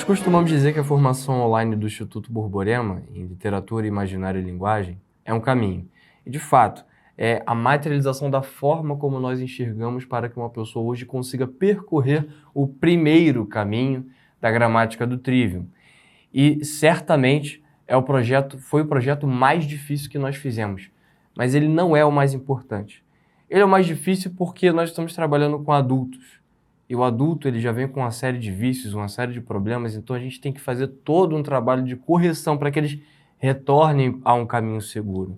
costumamos dizer que a formação online do Instituto Borborema, em Literatura, Imaginário e Linguagem, é um caminho. E, de fato, é a materialização da forma como nós enxergamos para que uma pessoa hoje consiga percorrer o primeiro caminho da gramática do Trivium. E, certamente, foi o projeto mais difícil que nós fizemos, mas ele não é o mais importante. Ele é o mais difícil porque nós estamos trabalhando com adultos. E o adulto ele já vem com uma série de vícios, uma série de problemas, então a gente tem que fazer todo um trabalho de correção para que eles retornem a um caminho seguro.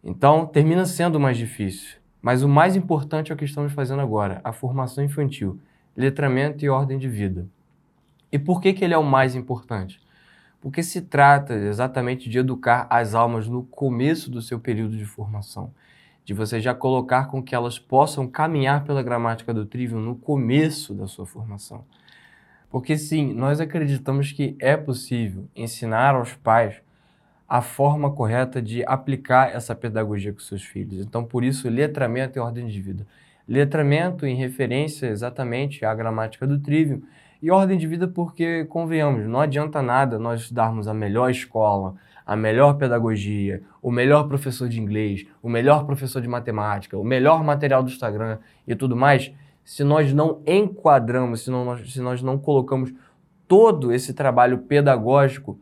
Então, termina sendo mais difícil. Mas o mais importante é o que estamos fazendo agora, a formação infantil, letramento e ordem de vida. E por que ele é o mais importante? Porque se trata exatamente de educar as almas no começo do seu período de formação, de você já colocar com que elas possam caminhar pela gramática do Trivium no começo da sua formação. Porque sim, nós acreditamos que é possível ensinar aos pais a forma correta de aplicar essa pedagogia com seus filhos. Então, por isso, letramento e ordem de vida. Letramento em referência exatamente à gramática do Trivium e ordem de vida porque, convenhamos, não adianta nada nós darmos a melhor escola, a melhor pedagogia, o melhor professor de inglês, o melhor professor de matemática, o melhor material do Instagram e tudo mais, se nós não enquadramos, se nós não colocamos todo esse trabalho pedagógico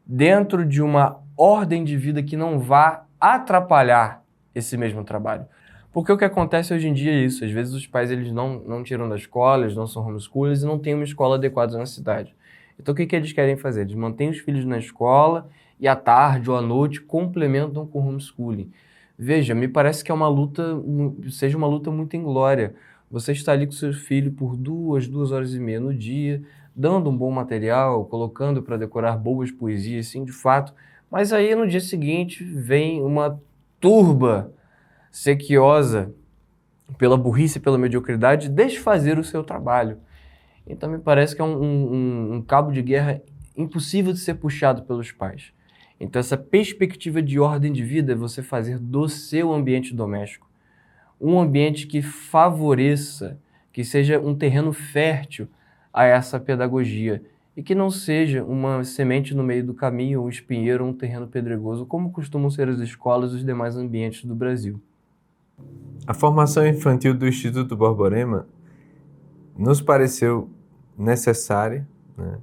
dentro de uma ordem de vida que não vá atrapalhar esse mesmo trabalho. Porque o que acontece hoje em dia é isso, às vezes os pais eles não tiram da escola, eles não são homeschoolers e não têm uma escola adequada na cidade. Então o que eles querem fazer? Eles mantêm os filhos na escola e à tarde ou à noite complementam com homeschooling. Veja, me parece que é seja uma luta muito inglória. Você está ali com seu filho por 2 horas e meia no dia, dando um bom material, colocando para decorar boas poesias, sim, de fato, mas aí no dia seguinte vem uma turba sequiosa pela burrice e pela mediocridade desfazer o seu trabalho. Então me parece que é um cabo de guerra impossível de ser puxado pelos pais. Então essa perspectiva de ordem de vida é você fazer do seu ambiente doméstico um ambiente que favoreça, que seja um terreno fértil a essa pedagogia e que não seja uma semente no meio do caminho, um espinheiro ou um terreno pedregoso, como costumam ser as escolas e os demais ambientes do Brasil. A formação infantil do Instituto Borborema nos pareceu necessária, né?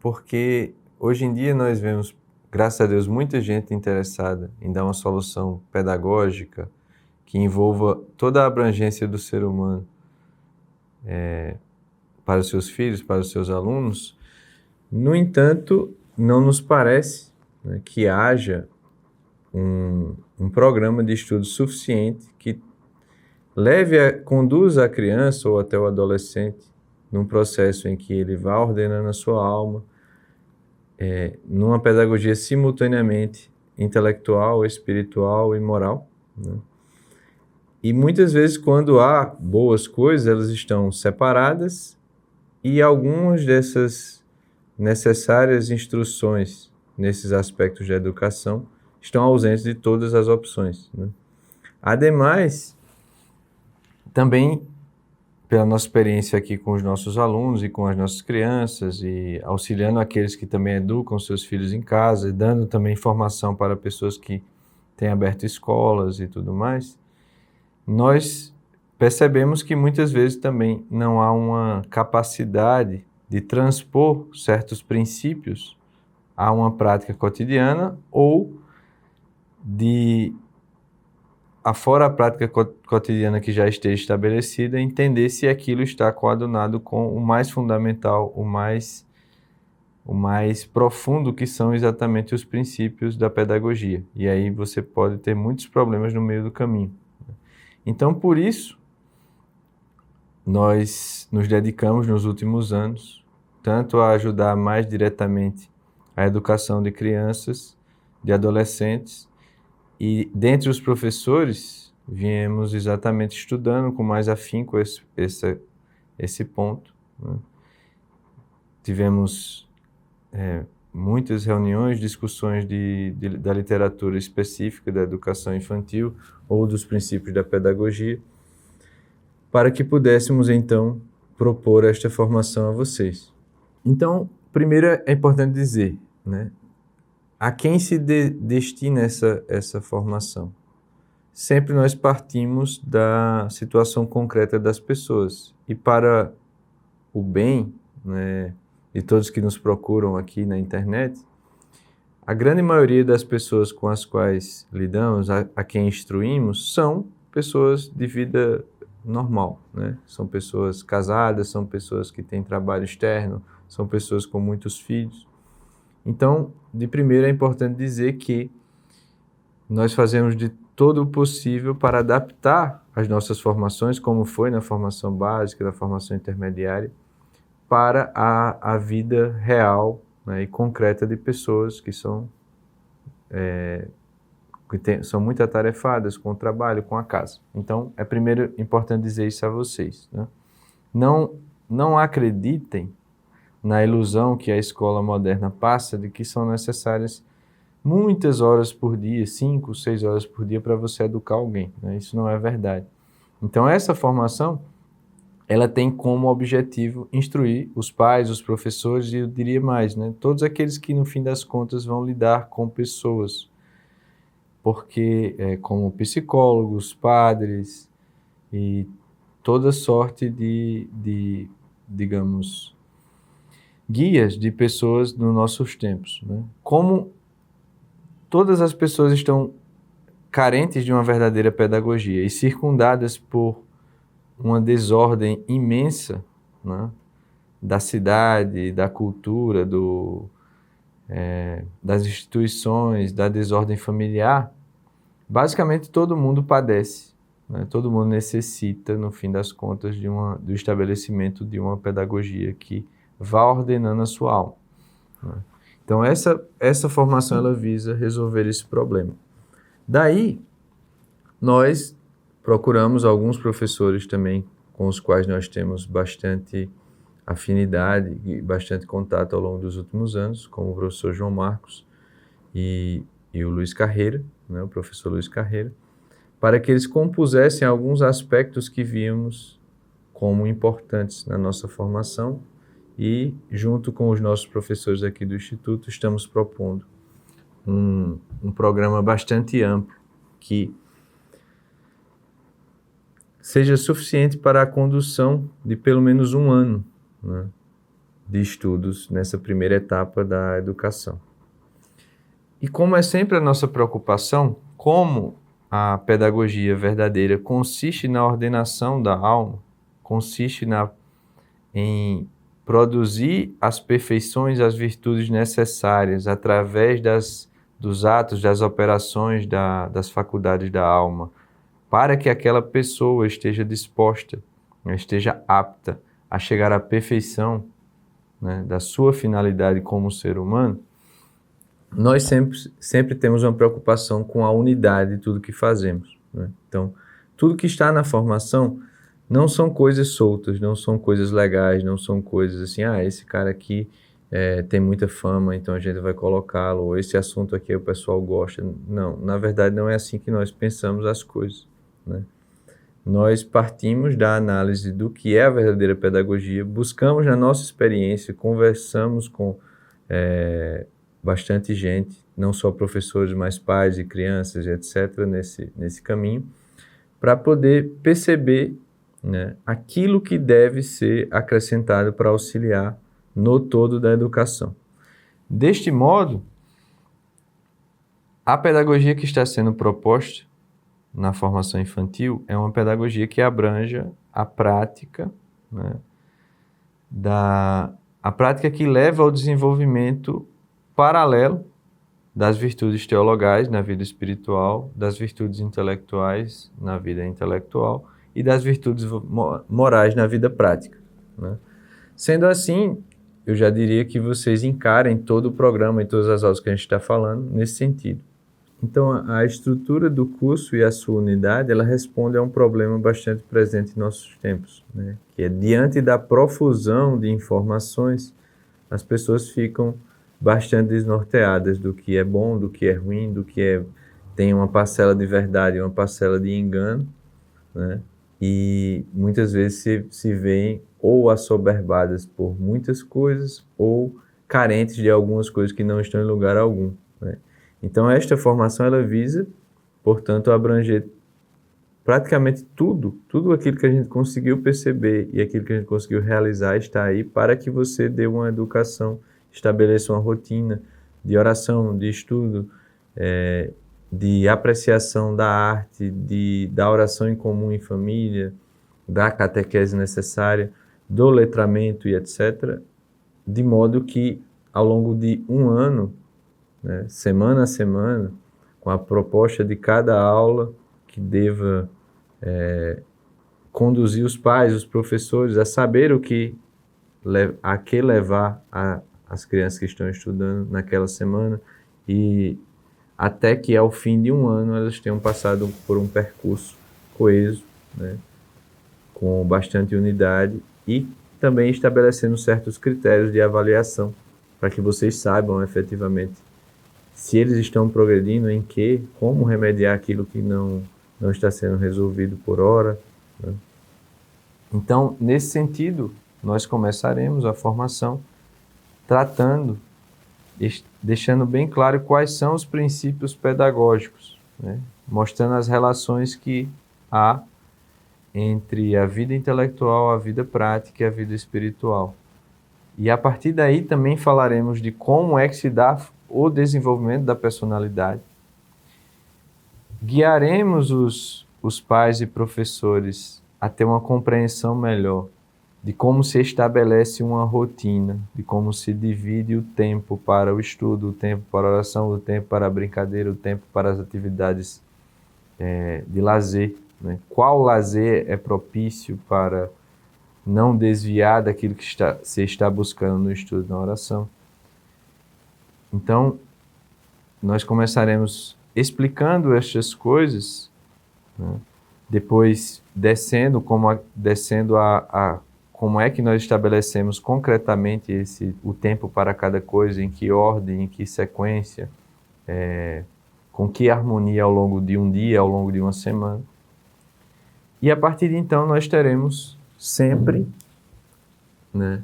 Porque hoje em dia nós vemos, graças a Deus, muita gente interessada em dar uma solução pedagógica que envolva toda a abrangência do ser humano para os seus filhos, para os seus alunos. No entanto, não nos parece, né, que haja um programa de estudo suficiente que conduza a criança ou até o adolescente num processo em que ele vá ordenando a sua alma, numa pedagogia simultaneamente intelectual, espiritual e moral, né? E muitas vezes, quando há boas coisas, elas estão separadas e algumas dessas necessárias instruções nesses aspectos de educação estão ausentes de todas as opções, né? Ademais, também, pela nossa experiência aqui com os nossos alunos e com as nossas crianças e auxiliando aqueles que também educam seus filhos em casa e dando também informação para pessoas que têm aberto escolas e tudo mais, nós percebemos que muitas vezes também não há uma capacidade de transpor certos princípios a uma prática cotidiana ou afora a prática cotidiana que já esteja estabelecida, entender se aquilo está coadunado com o mais fundamental, o mais profundo, que são exatamente os princípios da pedagogia. E aí você pode ter muitos problemas no meio do caminho. Então, por isso, nós nos dedicamos nos últimos anos, tanto a ajudar mais diretamente a educação de crianças, de adolescentes, e dentre os professores, viemos exatamente estudando com mais afinco esse ponto, né? Tivemos muitas reuniões, discussões da literatura específica da educação infantil ou dos princípios da pedagogia, para que pudéssemos, então, propor esta formação a vocês. Então, primeiro é importante dizer, né, a quem se destina essa formação. Sempre nós partimos da situação concreta das pessoas. E para o bem, né, de todos que nos procuram aqui na internet, a grande maioria das pessoas com as quais lidamos, a quem instruímos, são pessoas de vida normal, né? São pessoas casadas, são pessoas que têm trabalho externo, são pessoas com muitos filhos. Então, de primeiro é importante dizer que nós fazemos de todo o possível para adaptar as nossas formações, como foi na formação básica, na formação intermediária, para a vida real, né, e concreta de pessoas que são muito atarefadas com o trabalho, com a casa. Então, é primeiro importante dizer isso a vocês, né? Não acreditem na ilusão que a escola moderna passa de que são necessárias muitas horas por dia, 5, 6 horas por dia para você educar alguém, né? Isso não é verdade. Então, essa formação, ela tem como objetivo instruir os pais, os professores e eu diria mais, né? Todos aqueles que, no fim das contas, vão lidar com pessoas, porque como psicólogos, padres e toda sorte de digamos, guias de pessoas nos nossos tempos, né? Como todas as pessoas estão carentes de uma verdadeira pedagogia e circundadas por uma desordem imensa, né, da cidade, da cultura, das instituições, da desordem familiar, basicamente todo mundo padece, né? Todo mundo necessita, no fim das contas, do estabelecimento de uma pedagogia que vá ordenando a sua alma, né? Então essa formação ela visa resolver esse problema. Daí, nós procuramos alguns professores também com os quais nós temos bastante afinidade e bastante contato ao longo dos últimos anos, como o professor João Marcos e o Luiz Carreira, né, o professor Luiz Carreira, para que eles compusessem alguns aspectos que víamos como importantes na nossa formação e, junto com os nossos professores aqui do Instituto, estamos propondo um programa bastante amplo que seja suficiente para a condução de pelo menos um ano, né, de estudos nessa primeira etapa da educação. E como é sempre a nossa preocupação, como a pedagogia verdadeira consiste na ordenação da alma, consiste em produzir as perfeições, as virtudes necessárias através dos atos, das operações das faculdades da alma, para que aquela pessoa esteja disposta, né, esteja apta a chegar à perfeição, né, da sua finalidade como ser humano, nós sempre temos uma preocupação com a unidade de tudo que fazemos, né? Então, tudo que está na formação não são coisas soltas, não são coisas legais, não são coisas assim, esse cara aqui tem muita fama, então a gente vai colocá-lo, ou esse assunto aqui o pessoal gosta. Não, na verdade não é assim que nós pensamos as coisas, né? Nós partimos da análise do que é a verdadeira pedagogia, buscamos na nossa experiência, conversamos com bastante gente, não só professores, mas pais e crianças, etc., nesse caminho, para poder perceber, né, aquilo que deve ser acrescentado para auxiliar no todo da educação. Deste modo, a pedagogia que está sendo proposta na formação infantil é uma pedagogia que abranja a prática, né, a prática que leva ao desenvolvimento paralelo das virtudes teologais na vida espiritual, das virtudes intelectuais na vida intelectual e das virtudes morais na vida prática, né? Sendo assim, eu já diria que vocês encarem todo o programa e todas as aulas que a gente está falando nesse sentido. Então, a estrutura do curso e a sua unidade, ela responde a um problema bastante presente em nossos tempos, né? Que é, diante da profusão de informações, as pessoas ficam bastante desnorteadas do que é bom, do que é ruim, tem uma parcela de verdade e uma parcela de engano, né? e muitas vezes se veem ou assoberbadas por muitas coisas ou carentes de algumas coisas que não estão em lugar algum, né? Então esta formação ela visa, portanto, abranger praticamente tudo aquilo que a gente conseguiu perceber e aquilo que a gente conseguiu realizar está aí para que você dê uma educação, estabeleça uma rotina de oração, de estudo, de apreciação da arte, da oração em comum em família, da catequese necessária, do letramento e etc., de modo que ao longo de um ano, né, semana a semana, com a proposta de cada aula que deva conduzir os pais, os professores a saber a que levar as crianças que estão estudando naquela semana e até que ao fim de um ano elas tenham passado por um percurso coeso, né, com bastante unidade e também estabelecendo certos critérios de avaliação para que vocês saibam efetivamente se eles estão progredindo, em como remediar aquilo que não está sendo resolvido por hora, né? Então, nesse sentido, nós começaremos a formação tratando, deixando bem claro quais são os princípios pedagógicos, né? Mostrando as relações que há entre a vida intelectual, a vida prática e a vida espiritual. E a partir daí também falaremos de como é que se dá o desenvolvimento da personalidade. Guiaremos os pais e professores a ter uma compreensão melhor de como se estabelece uma rotina, de como se divide o tempo para o estudo, o tempo para a oração, o tempo para a brincadeira, o tempo para as atividades de lazer, né? Qual lazer é propício para não desviar daquilo que se está buscando no estudo na oração. Então, nós começaremos explicando estas coisas, né? Depois descendo como é que nós estabelecemos concretamente o tempo para cada coisa, em que ordem, em que sequência, com que harmonia ao longo de um dia, ao longo de uma semana. E a partir de então nós teremos sempre, né,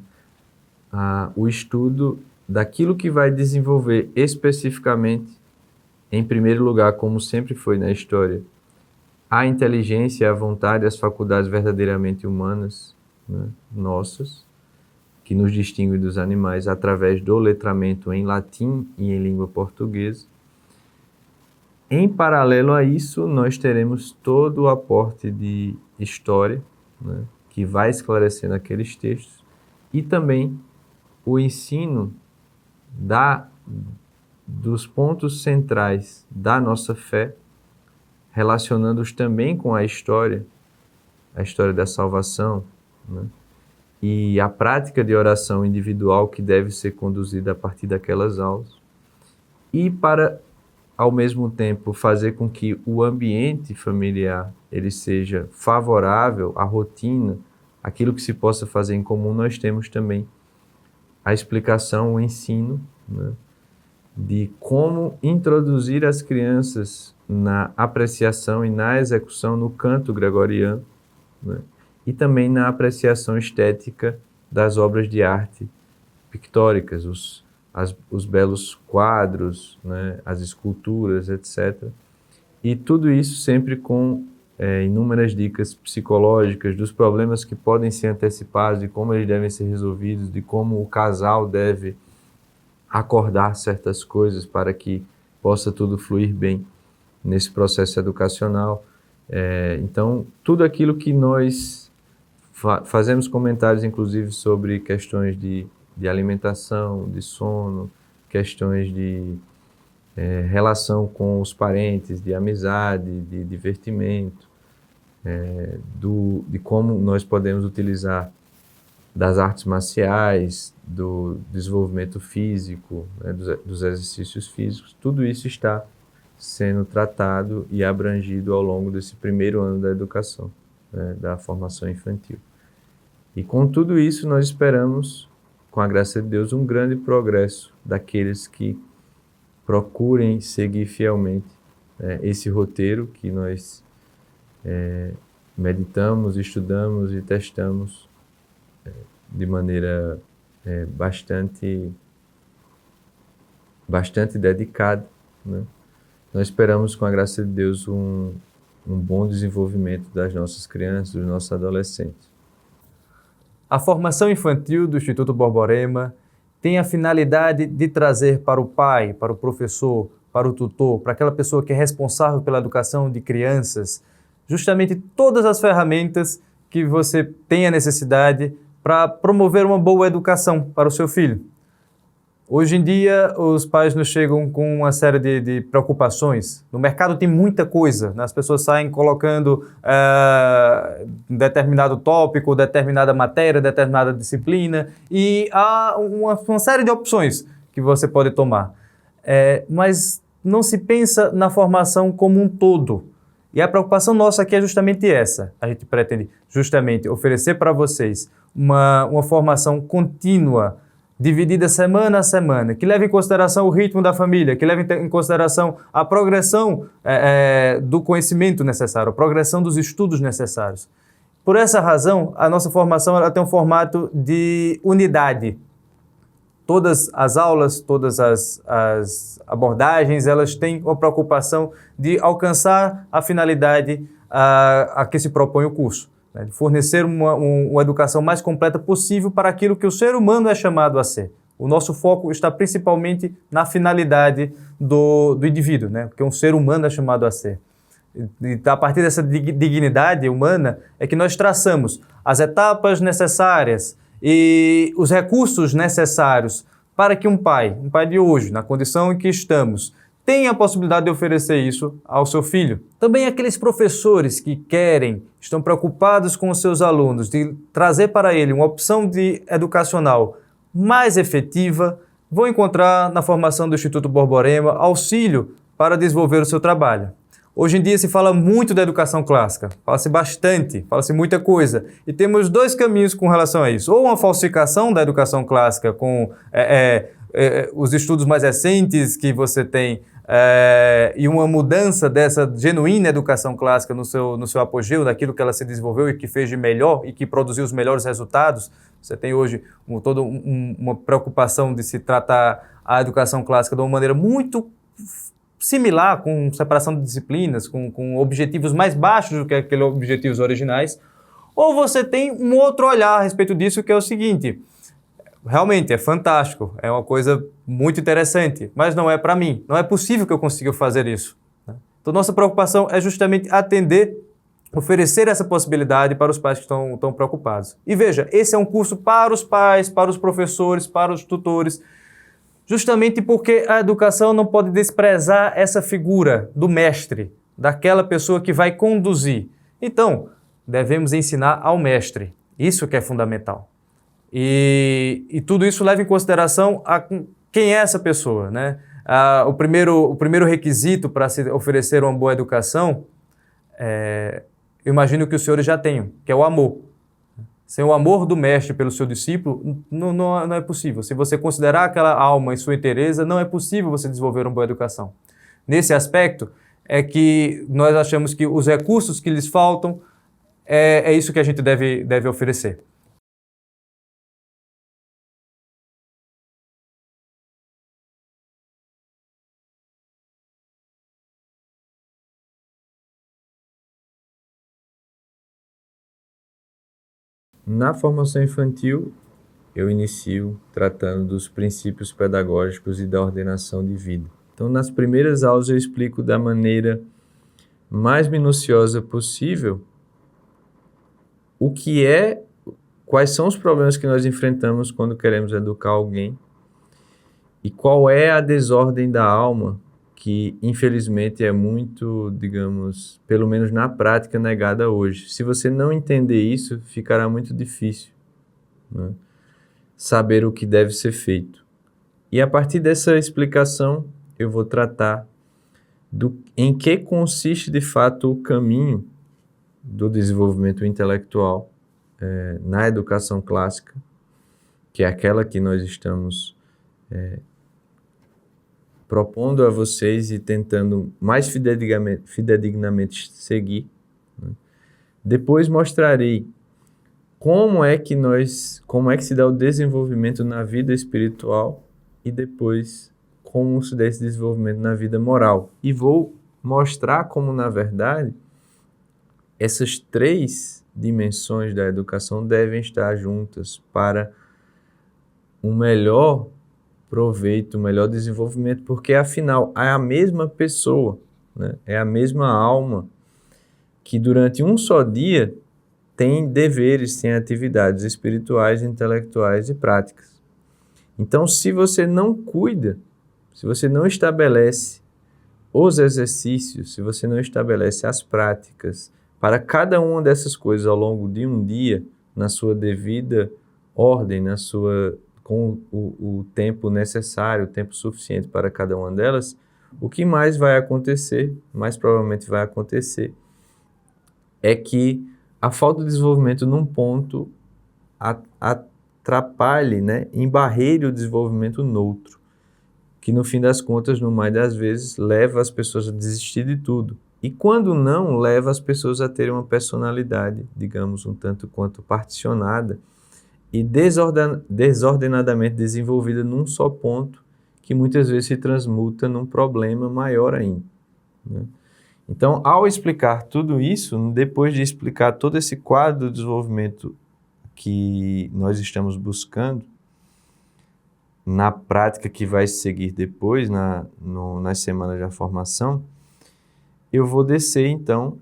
o estudo daquilo que vai desenvolver especificamente, em primeiro lugar, como sempre foi na história, a inteligência, a vontade, as faculdades verdadeiramente humanas, né, nossas, que nos distinguem dos animais através do letramento em latim e em língua portuguesa. Em paralelo a isso, nós teremos todo o aporte de história, né, que vai esclarecendo aqueles textos, e também o ensino dos pontos centrais da nossa fé, relacionando-os também com a história da salvação, né, e a prática de oração individual que deve ser conduzida a partir daquelas aulas, e para, ao mesmo tempo, fazer com que o ambiente familiar ele seja favorável à rotina, aquilo que se possa fazer em comum, nós temos também a explicação, o ensino, né, de como introduzir as crianças na apreciação e na execução no canto gregoriano, né, e também na apreciação estética das obras de arte pictóricas, os belos quadros, né, as esculturas, etc. E tudo isso sempre com inúmeras dicas psicológicas dos problemas que podem ser antecipados, de como eles devem ser resolvidos, de como o casal deve acordar certas coisas para que possa tudo fluir bem nesse processo educacional. Então, tudo aquilo que nós fazemos comentários, inclusive, sobre questões de alimentação, de sono, questões de relação com os parentes, de amizade, de divertimento, de como nós podemos utilizar das artes marciais, do desenvolvimento físico, né, dos exercícios físicos. Tudo isso está sendo tratado e abrangido ao longo desse primeiro ano da educação, né, da formação infantil. E com tudo isso nós esperamos, com a graça de Deus, um grande progresso daqueles que procurem seguir fielmente esse roteiro que nós meditamos, estudamos e testamos de maneira bastante dedicada, né? Nós esperamos, com a graça de Deus, um bom desenvolvimento das nossas crianças, dos nossos adolescentes. A formação infantil do Instituto Borborema tem a finalidade de trazer para o pai, para o professor, para o tutor, para aquela pessoa que é responsável pela educação de crianças, justamente todas as ferramentas que você tem a necessidade para promover uma boa educação para o seu filho. Hoje em dia, os pais nos chegam com uma série de preocupações. No mercado tem muita coisa, né? As pessoas saem colocando determinado tópico, determinada matéria, determinada disciplina, e há uma série de opções que você pode tomar. Mas não se pensa na formação como um todo. E a preocupação nossa aqui é justamente essa. A gente pretende justamente oferecer para vocês uma formação contínua, dividida semana a semana, que leve em consideração o ritmo da família, que leve em consideração a progressão do conhecimento necessário, a progressão dos estudos necessários. Por essa razão, a nossa formação ela tem um formato de unidade. Todas as aulas, todas as abordagens, elas têm uma preocupação de alcançar a finalidade a que se propõe o curso, né? De fornecer uma educação mais completa possível para aquilo que o ser humano é chamado a ser. O nosso foco está principalmente na finalidade do indivíduo, né? Que um ser humano é chamado a ser. E a partir dessa dignidade humana é que nós traçamos as etapas necessárias e os recursos necessários para que um pai de hoje, na condição em que estamos, tenha a possibilidade de oferecer isso ao seu filho. Também aqueles professores que estão preocupados com os seus alunos, de trazer para ele uma opção educacional mais efetiva, vão encontrar na formação do Instituto Borborema auxílio para desenvolver o seu trabalho. Hoje em dia se fala muito da educação clássica, fala-se bastante, fala-se muita coisa. E temos dois caminhos com relação a isso. Ou uma falsificação da educação clássica com os estudos mais recentes que você tem e uma mudança dessa genuína educação clássica no seu apogeu, daquilo que ela se desenvolveu e que fez de melhor e que produziu os melhores resultados. Você tem hoje toda uma preocupação de se tratar a educação clássica de uma maneira muito similar, com separação de disciplinas, com objetivos mais baixos do que aqueles objetivos originais, ou você tem um outro olhar a respeito disso, que é o seguinte: realmente é fantástico, é uma coisa muito interessante, mas não é para mim, não é possível que eu consiga fazer isso, né? Então nossa preocupação é justamente atender, oferecer essa possibilidade para os pais que estão preocupados. E veja, esse é um curso para os pais, para os professores, para os tutores, justamente porque a educação não pode desprezar essa figura do mestre, daquela pessoa que vai conduzir. Então, devemos ensinar ao mestre. Isso que é fundamental. E tudo isso leva em consideração quem é essa pessoa, né? O primeiro requisito para se oferecer uma boa educação, eu imagino que os senhores já tenham, que é o amor. Sem o amor do mestre pelo seu discípulo, não é possível. Se você considerar aquela alma em sua inteireza, não é possível você desenvolver uma boa educação. Nesse aspecto, é que nós achamos que os recursos que lhes faltam, é isso que a gente deve oferecer. Na formação infantil, eu inicio tratando dos princípios pedagógicos e da ordenação de vida. Então, nas primeiras aulas eu explico da maneira mais minuciosa possível quais são os problemas que nós enfrentamos quando queremos educar alguém e qual é a desordem da alma que, infelizmente, é muito, digamos, pelo menos na prática, negada hoje. Se você não entender isso, ficará muito difícil, né, saber o que deve ser feito. E a partir dessa explicação, eu vou tratar em que consiste, de fato, o caminho do desenvolvimento intelectual na educação clássica, que é aquela que nós estamos propondo a vocês e tentando mais fidedignamente seguir, né? Depois mostrarei como é que se dá o desenvolvimento na vida espiritual e depois como se dá esse desenvolvimento na vida moral. E vou mostrar como, na verdade, essas 3 dimensões da educação devem estar juntas para um melhor proveito, um melhor desenvolvimento, porque afinal é a mesma pessoa, né? É a mesma alma que durante um só dia tem deveres, tem atividades espirituais, intelectuais e práticas. Então, se você não cuida, se você não estabelece os exercícios, se você não estabelece as práticas para cada uma dessas coisas ao longo de um dia, na sua devida ordem, com o tempo necessário, o tempo suficiente para cada uma delas, o que mais vai acontecer, mais provavelmente vai acontecer, é que a falta de desenvolvimento num ponto atrapalhe, né, embarreire o desenvolvimento no outro, que no fim das contas, no mais das vezes, leva as pessoas a desistir de tudo. E quando não, leva as pessoas a terem uma personalidade, digamos, um tanto quanto particionada e desordenadamente desenvolvida num só ponto, que muitas vezes se transmuta num problema maior ainda, né? Então, ao explicar tudo isso, depois de explicar todo esse quadro de desenvolvimento que nós estamos buscando, na prática que vai seguir depois, nas semanas da formação, eu vou descer, então,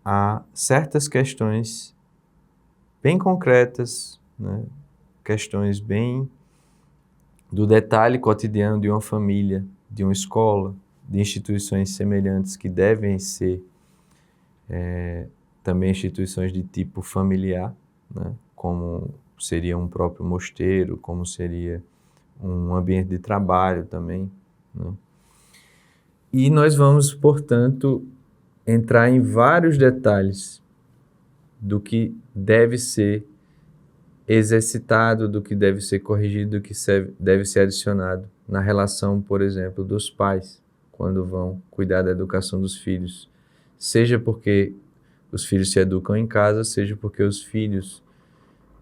a certas questões bem concretas, né? Questões bem do detalhe cotidiano de uma família, de uma escola, de instituições semelhantes que devem ser também instituições de tipo familiar, né? Como seria um próprio mosteiro, como seria um ambiente de trabalho também, né? E nós vamos, portanto, entrar em vários detalhes do que deve ser exercitado, do que deve ser corrigido, do que deve ser adicionado na relação, por exemplo, dos pais, quando vão cuidar da educação dos filhos. Seja porque os filhos se educam em casa, seja porque os filhos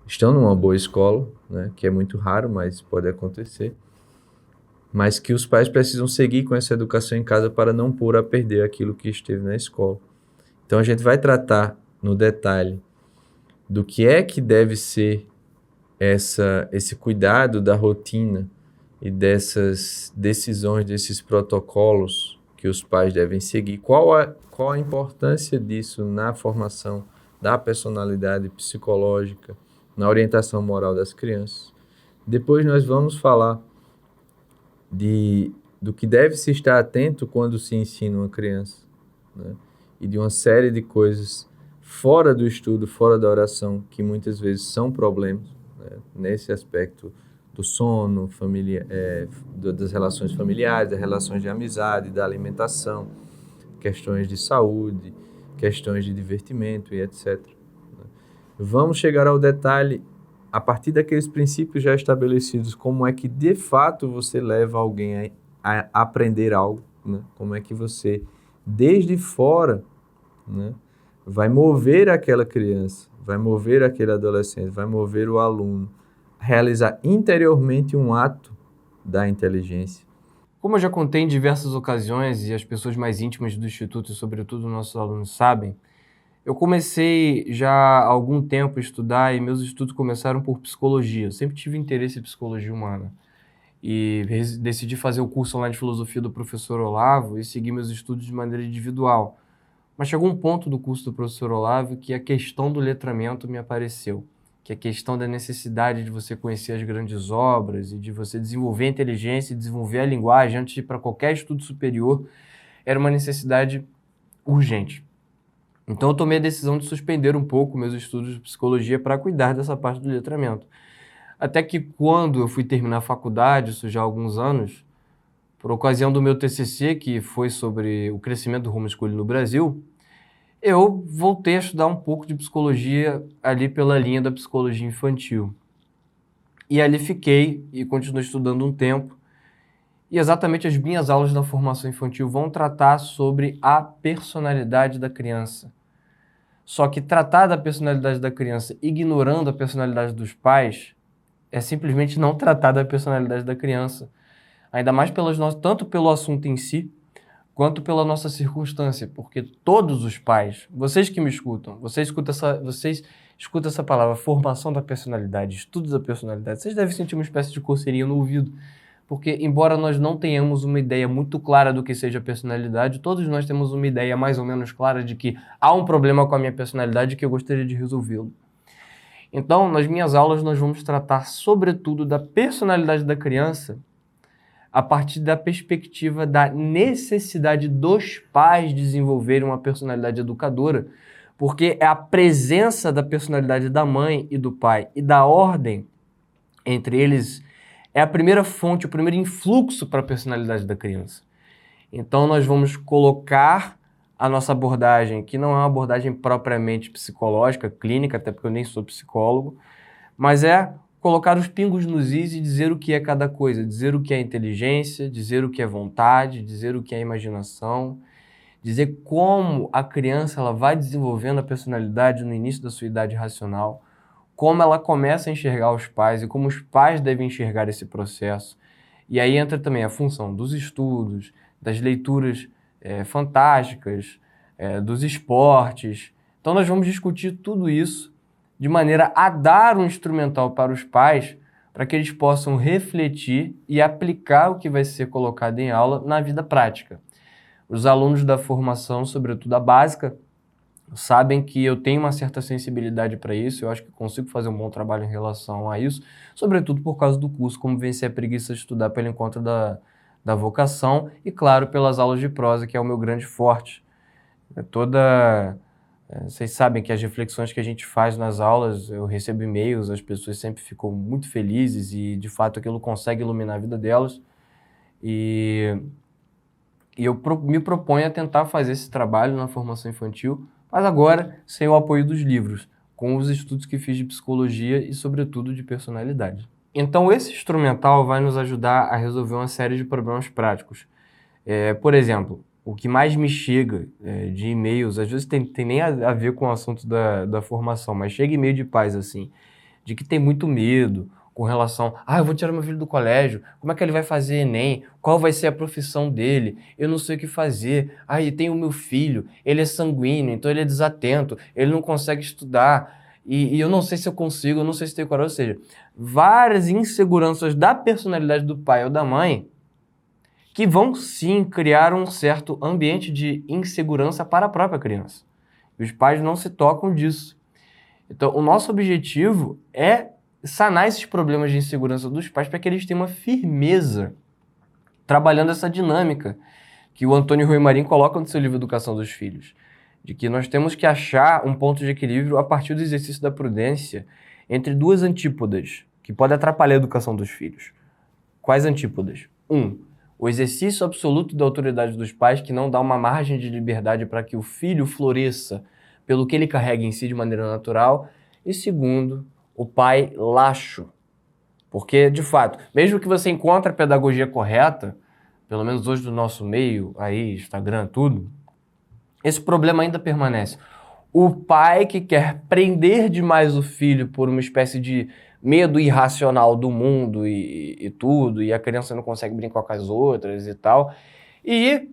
estão numa boa escola, né, que é muito raro, mas pode acontecer, mas que os pais precisam seguir com essa educação em casa para não pôr a perder aquilo que esteve na escola. Então a gente vai tratar no detalhe do que é que deve ser esse cuidado da rotina e dessas decisões, desses protocolos que os pais devem seguir. Qual a importância disso na formação da personalidade psicológica, na orientação moral das crianças. Depois nós vamos falar do que deve se estar atento quando se ensina uma criança, né? E de uma série de coisas fora do estudo, fora da oração, que muitas vezes são problemas, né? Nesse aspecto do sono, das relações familiares, das relações de amizade, da alimentação, questões de saúde, questões de divertimento e etc. Vamos chegar ao detalhe a partir daqueles princípios já estabelecidos, como é que de fato você leva alguém a aprender algo, né? Como é que você, desde fora, né, vai mover aquela criança, vai mover aquele adolescente, vai mover o aluno, a realizar interiormente um ato da inteligência. Como eu já contei em diversas ocasiões, e as pessoas mais íntimas do Instituto, e sobretudo nossos alunos, sabem, eu comecei já há algum tempo a estudar e meus estudos começaram por psicologia. Eu sempre tive interesse em psicologia humana. E decidi fazer o curso online de filosofia do professor Olavo e seguir meus estudos de maneira individual. Mas chegou um ponto do curso do professor Olavo que a questão do letramento me apareceu, que a questão da necessidade de você conhecer as grandes obras e de você desenvolver a inteligência e desenvolver a linguagem antes de ir para qualquer estudo superior era uma necessidade urgente. Então eu tomei a decisão de suspender um pouco meus estudos de psicologia para cuidar dessa parte do letramento. Até que quando eu fui terminar a faculdade, isso já há alguns anos, por ocasião do meu TCC, que foi sobre o crescimento do homeschooling no Brasil, eu voltei a estudar um pouco de psicologia ali pela linha da psicologia infantil. E ali fiquei e continuei estudando um tempo. E exatamente as minhas aulas da formação infantil vão tratar sobre a personalidade da criança. Só que tratar da personalidade da criança ignorando a personalidade dos pais é simplesmente não tratar da personalidade da criança. Ainda mais tanto pelo assunto em si, quanto pela nossa circunstância, porque todos os pais, vocês que me escutam, vocês escutam essa palavra, formação da personalidade, estudos da personalidade, vocês devem sentir uma espécie de coceirinha no ouvido, porque embora nós não tenhamos uma ideia muito clara do que seja personalidade, todos nós temos uma ideia mais ou menos clara de que há um problema com a minha personalidade que eu gostaria de resolvê-lo. Então, nas minhas aulas, nós vamos tratar sobretudo da personalidade da criança a partir da perspectiva da necessidade dos pais desenvolverem uma personalidade educadora, porque é a presença da personalidade da mãe e do pai e da ordem entre eles é a primeira fonte, o primeiro influxo para a personalidade da criança. Então nós vamos colocar a nossa abordagem, que não é uma abordagem propriamente psicológica, clínica, até porque eu nem sou psicólogo, mas é colocar os pingos nos is e dizer o que é cada coisa, dizer o que é inteligência, dizer o que é vontade, dizer o que é imaginação, dizer como a criança ela vai desenvolvendo a personalidade no início da sua idade racional, como ela começa a enxergar os pais e como os pais devem enxergar esse processo. E aí entra também a função dos estudos, das leituras fantásticas, dos esportes. Então nós vamos discutir tudo isso de maneira a dar um instrumental para os pais para que eles possam refletir e aplicar o que vai ser colocado em aula na vida prática. Os alunos da formação, sobretudo a básica, sabem que eu tenho uma certa sensibilidade para isso, eu acho que consigo fazer um bom trabalho em relação a isso, sobretudo por causa do curso Como Vencer a Preguiça de Estudar pelo Encontro da Vocação e, claro, pelas aulas de prosa, que é o meu grande forte. Vocês sabem que as reflexões que a gente faz nas aulas, eu recebo e-mails, as pessoas sempre ficam muito felizes e, de fato, aquilo consegue iluminar a vida delas. E eu me proponho a tentar fazer esse trabalho na formação infantil, mas agora sem o apoio dos livros, com os estudos que fiz de psicologia e, sobretudo, de personalidade. Então, esse instrumental vai nos ajudar a resolver uma série de problemas práticos. Por exemplo, o que mais me chega de e-mails, às vezes tem nem a ver com o assunto da formação, mas chega e-mail de pais assim, de que tem muito medo com relação, eu vou tirar meu filho do colégio, como é que ele vai fazer Enem? Qual vai ser a profissão dele? Eu não sei o que fazer. E tem o meu filho, ele é sanguíneo, então ele é desatento, ele não consegue estudar, e eu não sei se eu consigo, eu não sei se tenho coragem. Ou seja, várias inseguranças da personalidade do pai ou da mãe que vão sim criar um certo ambiente de insegurança para a própria criança. E os pais não se tocam disso. Então, o nosso objetivo é sanar esses problemas de insegurança dos pais para que eles tenham uma firmeza trabalhando essa dinâmica que o Antônio Rui Marinho coloca no seu livro Educação dos Filhos, de que nós temos que achar um ponto de equilíbrio a partir do exercício da prudência entre duas antípodas que podem atrapalhar a educação dos filhos. Quais antípodas? 1. O exercício absoluto da autoridade dos pais, que não dá uma margem de liberdade para que o filho floresça pelo que ele carrega em si de maneira natural. E 2, o pai laxo. Porque, de fato, mesmo que você encontre a pedagogia correta, pelo menos hoje do nosso meio, aí, Instagram, tudo, esse problema ainda permanece. O pai que quer prender demais o filho por uma espécie de medo irracional do mundo e tudo, e a criança não consegue brincar com as outras e tal. E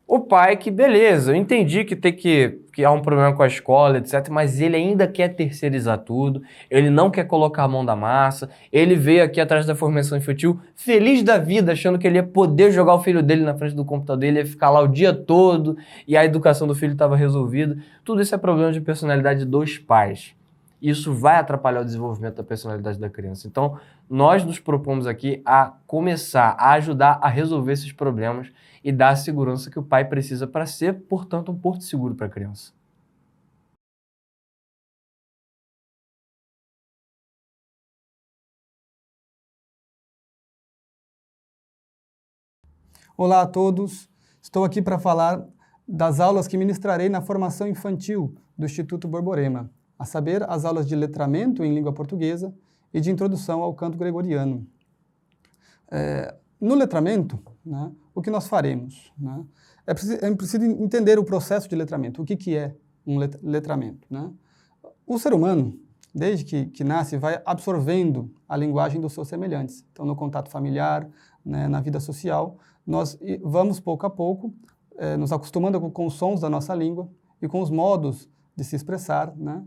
o pai que, beleza, eu entendi que há um problema com a escola, etc., mas ele ainda quer terceirizar tudo, ele não quer colocar a mão da massa, ele veio aqui atrás da formação infantil feliz da vida, achando que ele ia poder jogar o filho dele na frente do computador, ele ia ficar lá o dia todo e a educação do filho estava resolvida. Tudo isso é problema de personalidade dos pais. Isso vai atrapalhar o desenvolvimento da personalidade da criança. Então, nós nos propomos aqui a começar a ajudar a resolver esses problemas e dar a segurança que o pai precisa para ser, portanto, um porto seguro para a criança. Olá a todos, estou aqui para falar das aulas que ministrarei na formação infantil do Instituto Borborema, a saber, as aulas de letramento em língua portuguesa e de introdução ao canto gregoriano. No letramento, o que nós faremos? É preciso entender o processo de letramento, o que é um letramento, né? O ser humano, desde que nasce, vai absorvendo a linguagem dos seus semelhantes. Então, no contato familiar, né, na vida social, nós vamos, pouco a pouco, nos acostumando com os sons da nossa língua e com os modos de se expressar, né?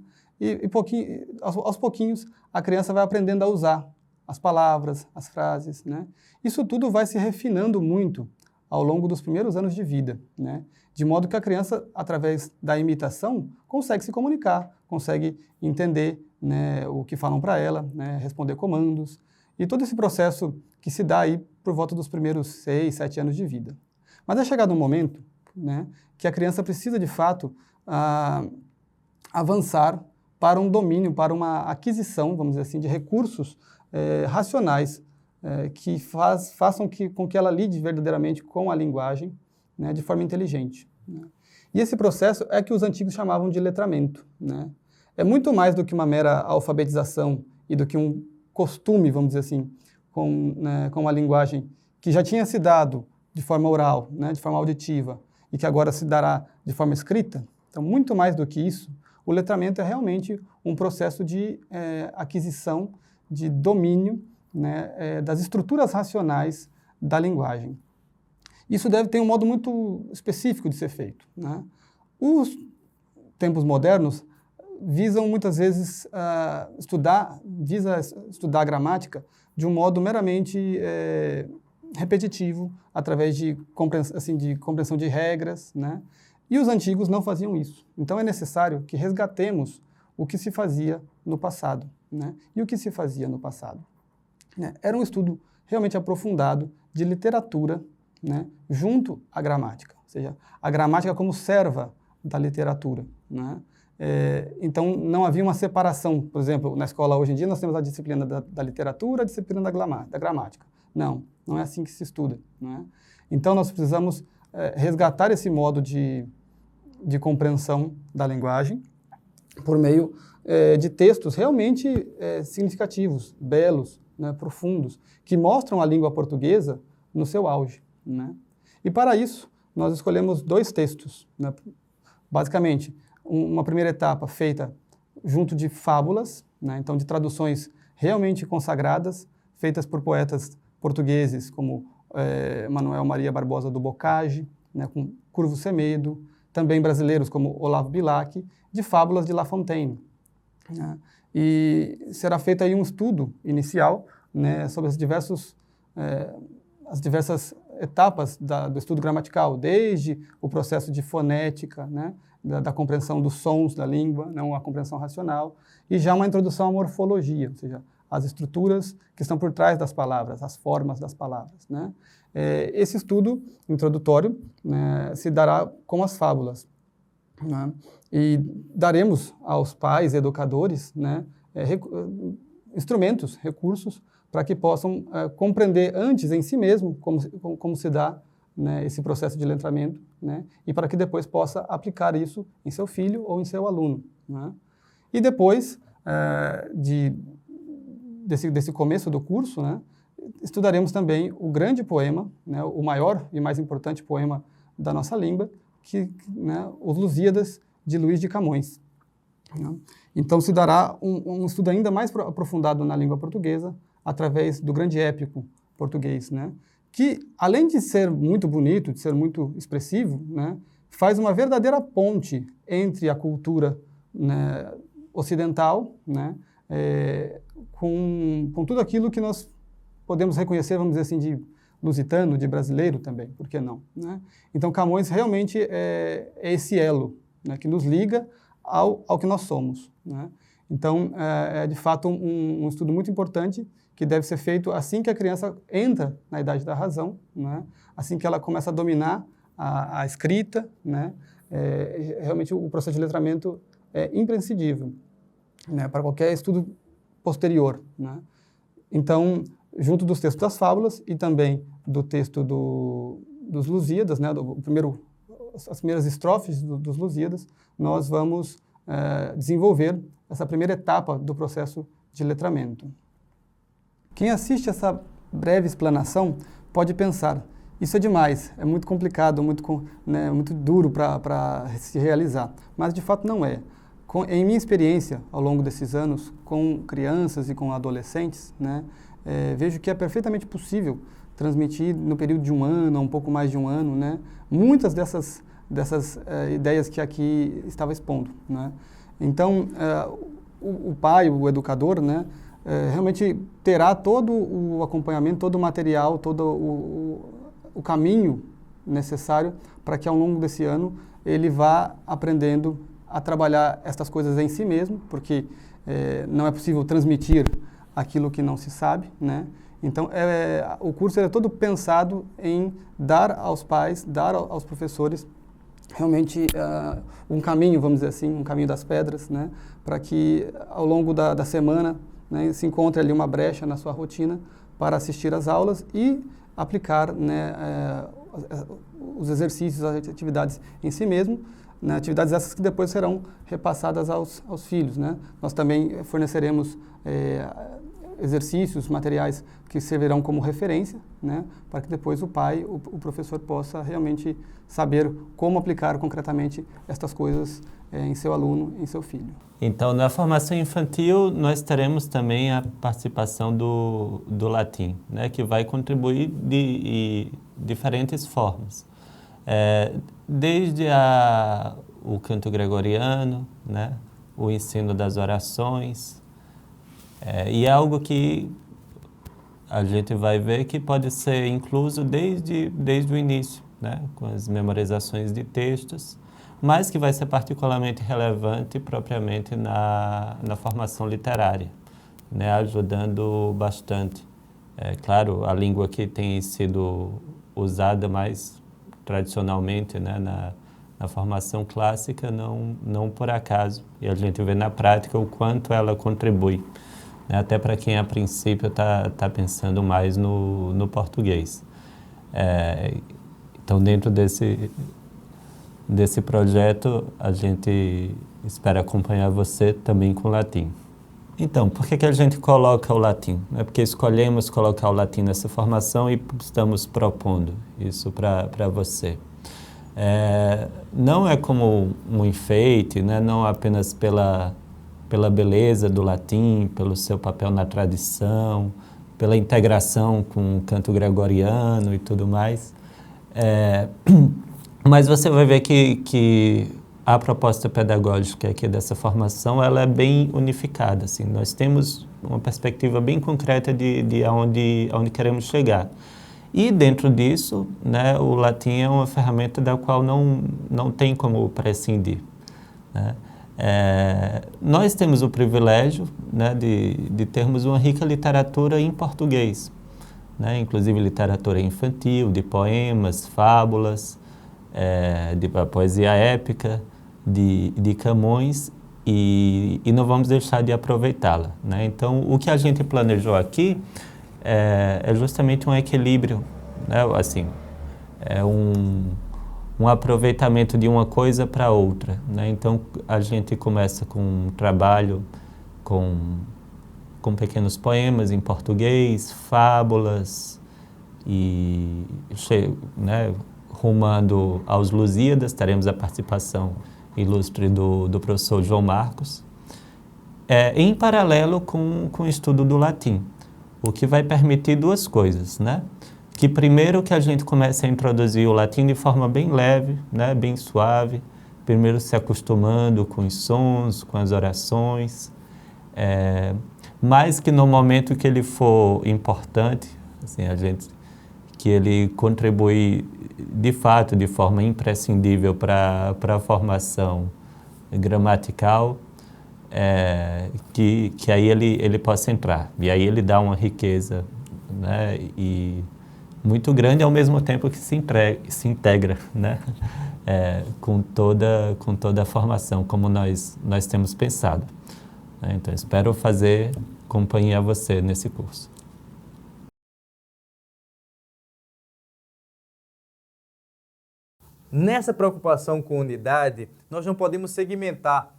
Aos pouquinhos, a criança vai aprendendo a usar as palavras, as frases, né? Isso tudo vai se refinando muito ao longo dos primeiros anos de vida, né? De modo que a criança, através da imitação, consegue se comunicar, consegue entender, né, o que falam para ela, né, responder comandos, e todo esse processo que se dá aí por volta dos primeiros 6, 7 anos de vida. Mas é chegado um momento, né, que a criança precisa, de fato, avançar para um domínio, para uma aquisição, vamos dizer assim, de recursos racionais que façam com que ela lide verdadeiramente com a linguagem, né, de forma inteligente, né? E esse processo é que os antigos chamavam de letramento, né? É muito mais do que uma mera alfabetização e do que um costume, vamos dizer assim, com a linguagem que já tinha se dado de forma oral, né, de forma auditiva, e que agora se dará de forma escrita. Então, muito mais do que isso, o letramento é realmente um processo de aquisição, de domínio, né, das estruturas racionais da linguagem. Isso deve ter um modo muito específico de ser feito, né? Os tempos modernos visam muitas vezes estudar a gramática de um modo meramente repetitivo, através de compreensão de regras, né? E os antigos não faziam isso. Então é necessário que resgatemos o que se fazia no passado, né? E o que se fazia no passado, né? Era um estudo realmente aprofundado de literatura, né, junto à gramática, ou seja, a gramática como serva da literatura, né? Então, não havia uma separação. Por exemplo, na escola hoje em dia nós temos a disciplina da literatura, a disciplina da gramática. Não é assim que se estuda, né? Então, nós precisamos resgatar esse modo de compreensão da linguagem por meio de textos realmente significativos, belos, né, profundos, que mostram a língua portuguesa no seu auge, né? E para isso, nós escolhemos 2 textos, né? Basicamente, uma primeira etapa feita junto de fábulas, né? Então de traduções realmente consagradas, feitas por poetas portugueses como Manuel Maria Barbosa do Bocage, né, com Curvo Semedo, também brasileiros como Olavo Bilac, de fábulas de La Fontaine, né? E será feito aí um estudo inicial, né, sobre as diversas etapas do estudo gramatical, desde o processo de fonética, né, da compreensão dos sons da língua, não a compreensão racional, e já uma introdução à morfologia, ou seja, as estruturas que estão por trás das palavras, as formas das palavras, né? Esse estudo introdutório, né, se dará com as fábulas, né? E daremos aos pais, educadores, né, instrumentos, recursos, para que possam compreender antes em si mesmo como se dá, né, esse processo de letramento, né, e para que depois possa aplicar isso em seu filho ou em seu aluno, né? E depois desse começo do curso, né, estudaremos também o grande poema, né, o maior e mais importante poema da nossa língua, né, Os Lusíadas, de Luís de Camões, né? Então se dará um estudo ainda mais aprofundado na língua portuguesa, através do grande épico português, né, que, além de ser muito bonito, de ser muito expressivo, né, faz uma verdadeira ponte entre a cultura, né, ocidental, né, com tudo aquilo que nós podemos reconhecer, vamos dizer assim, de lusitano, de brasileiro também, por que não, né? Então, Camões realmente é esse elo, né, que nos liga ao que nós somos, né? Então, é de fato um estudo muito importante que deve ser feito assim que a criança entra na idade da razão, né? Assim que ela começa a dominar a escrita, né? Realmente o processo de letramento é imprescindível, né, para qualquer estudo posterior, né? Então, junto dos textos das fábulas e também do texto dos Lusíadas, né, as primeiras estrofes dos Lusíadas, nós vamos desenvolver essa primeira etapa do processo de letramento. Quem assiste essa breve explanação pode pensar Isso é demais, é muito complicado, muito duro para se realizar, mas de fato não é. Em minha experiência, ao longo desses anos, com crianças e com adolescentes, né, vejo que é perfeitamente possível transmitir no período de um ano, ou um pouco mais de um ano, né, muitas dessas ideias que aqui estava expondo, né. Então, o pai, o educador, né, realmente terá todo o acompanhamento, todo o material, todo o caminho necessário para que ao longo desse ano ele vá aprendendo a trabalhar estas coisas em si mesmo, porque não é possível transmitir aquilo que não se sabe, né? Então, o curso é todo pensado em dar aos pais, dar aos professores realmente um caminho, vamos dizer assim, um caminho das pedras, né? Para que ao longo da semana, né, se encontre ali uma brecha na sua rotina para assistir às aulas e aplicar, né, os exercícios, as atividades em si mesmo, né, atividades essas que depois serão repassadas aos filhos, né? Nós também forneceremos exercícios, materiais que servirão como referência, né, para que depois o pai, o professor possa realmente saber como aplicar concretamente estas coisas em seu aluno, em seu filho. Então, na formação infantil, nós teremos também a participação do latim, né, que vai contribuir de diferentes formas. Desde o canto gregoriano, né, o ensino das orações, e é algo que a gente vai ver que pode ser incluso desde o início, né, com as memorizações de textos, mas que vai ser particularmente relevante propriamente na formação literária, né, ajudando bastante. Claro, a língua que tem sido usada mais tradicionalmente, né, na formação clássica, não por acaso, e a gente vê na prática o quanto ela contribui, né, até para quem a princípio está pensando mais no português. Então, dentro desse projeto, a gente espera acompanhar você também com o latim. Então, por que a gente coloca o latim? É porque escolhemos colocar o latim nessa formação e estamos propondo isso para você. Não é como um enfeite, né? Não apenas pela beleza do latim, pelo seu papel na tradição, pela integração com o canto gregoriano e tudo mais. Mas você vai ver que a proposta pedagógica aqui dessa formação, ela é bem unificada, assim. Nós temos uma perspectiva bem concreta de aonde queremos chegar. E dentro disso, né, o latim é uma ferramenta da qual não tem como prescindir, né? Nós temos o privilégio, né, de termos uma rica literatura em português, né, inclusive literatura infantil, de poemas, fábulas, de poesia épica, de Camões, e não vamos deixar de aproveitá-la, né? Então, o que a gente planejou aqui é justamente um equilíbrio, né? Assim, um aproveitamento de uma coisa para outra, né? Então, a gente começa com um trabalho com pequenos poemas em português, fábulas, né, rumando aos Lusíadas. Teremos a participação ilustre do professor João Marcos, em paralelo com o estudo do latim, o que vai permitir duas coisas, né? Que primeiro que a gente comece a introduzir o latim de forma bem leve, né, bem suave, primeiro se acostumando com os sons, com as orações, mas que no momento que ele for importante, assim, que ele contribui de fato de forma imprescindível para a formação gramatical, que aí ele possa entrar. E aí ele dá uma riqueza, né, e muito grande, ao mesmo tempo que se integra, né, com toda a formação, como nós temos pensado. Então, espero fazer companhia a você nesse curso. Nessa preocupação com unidade, nós não podemos segmentar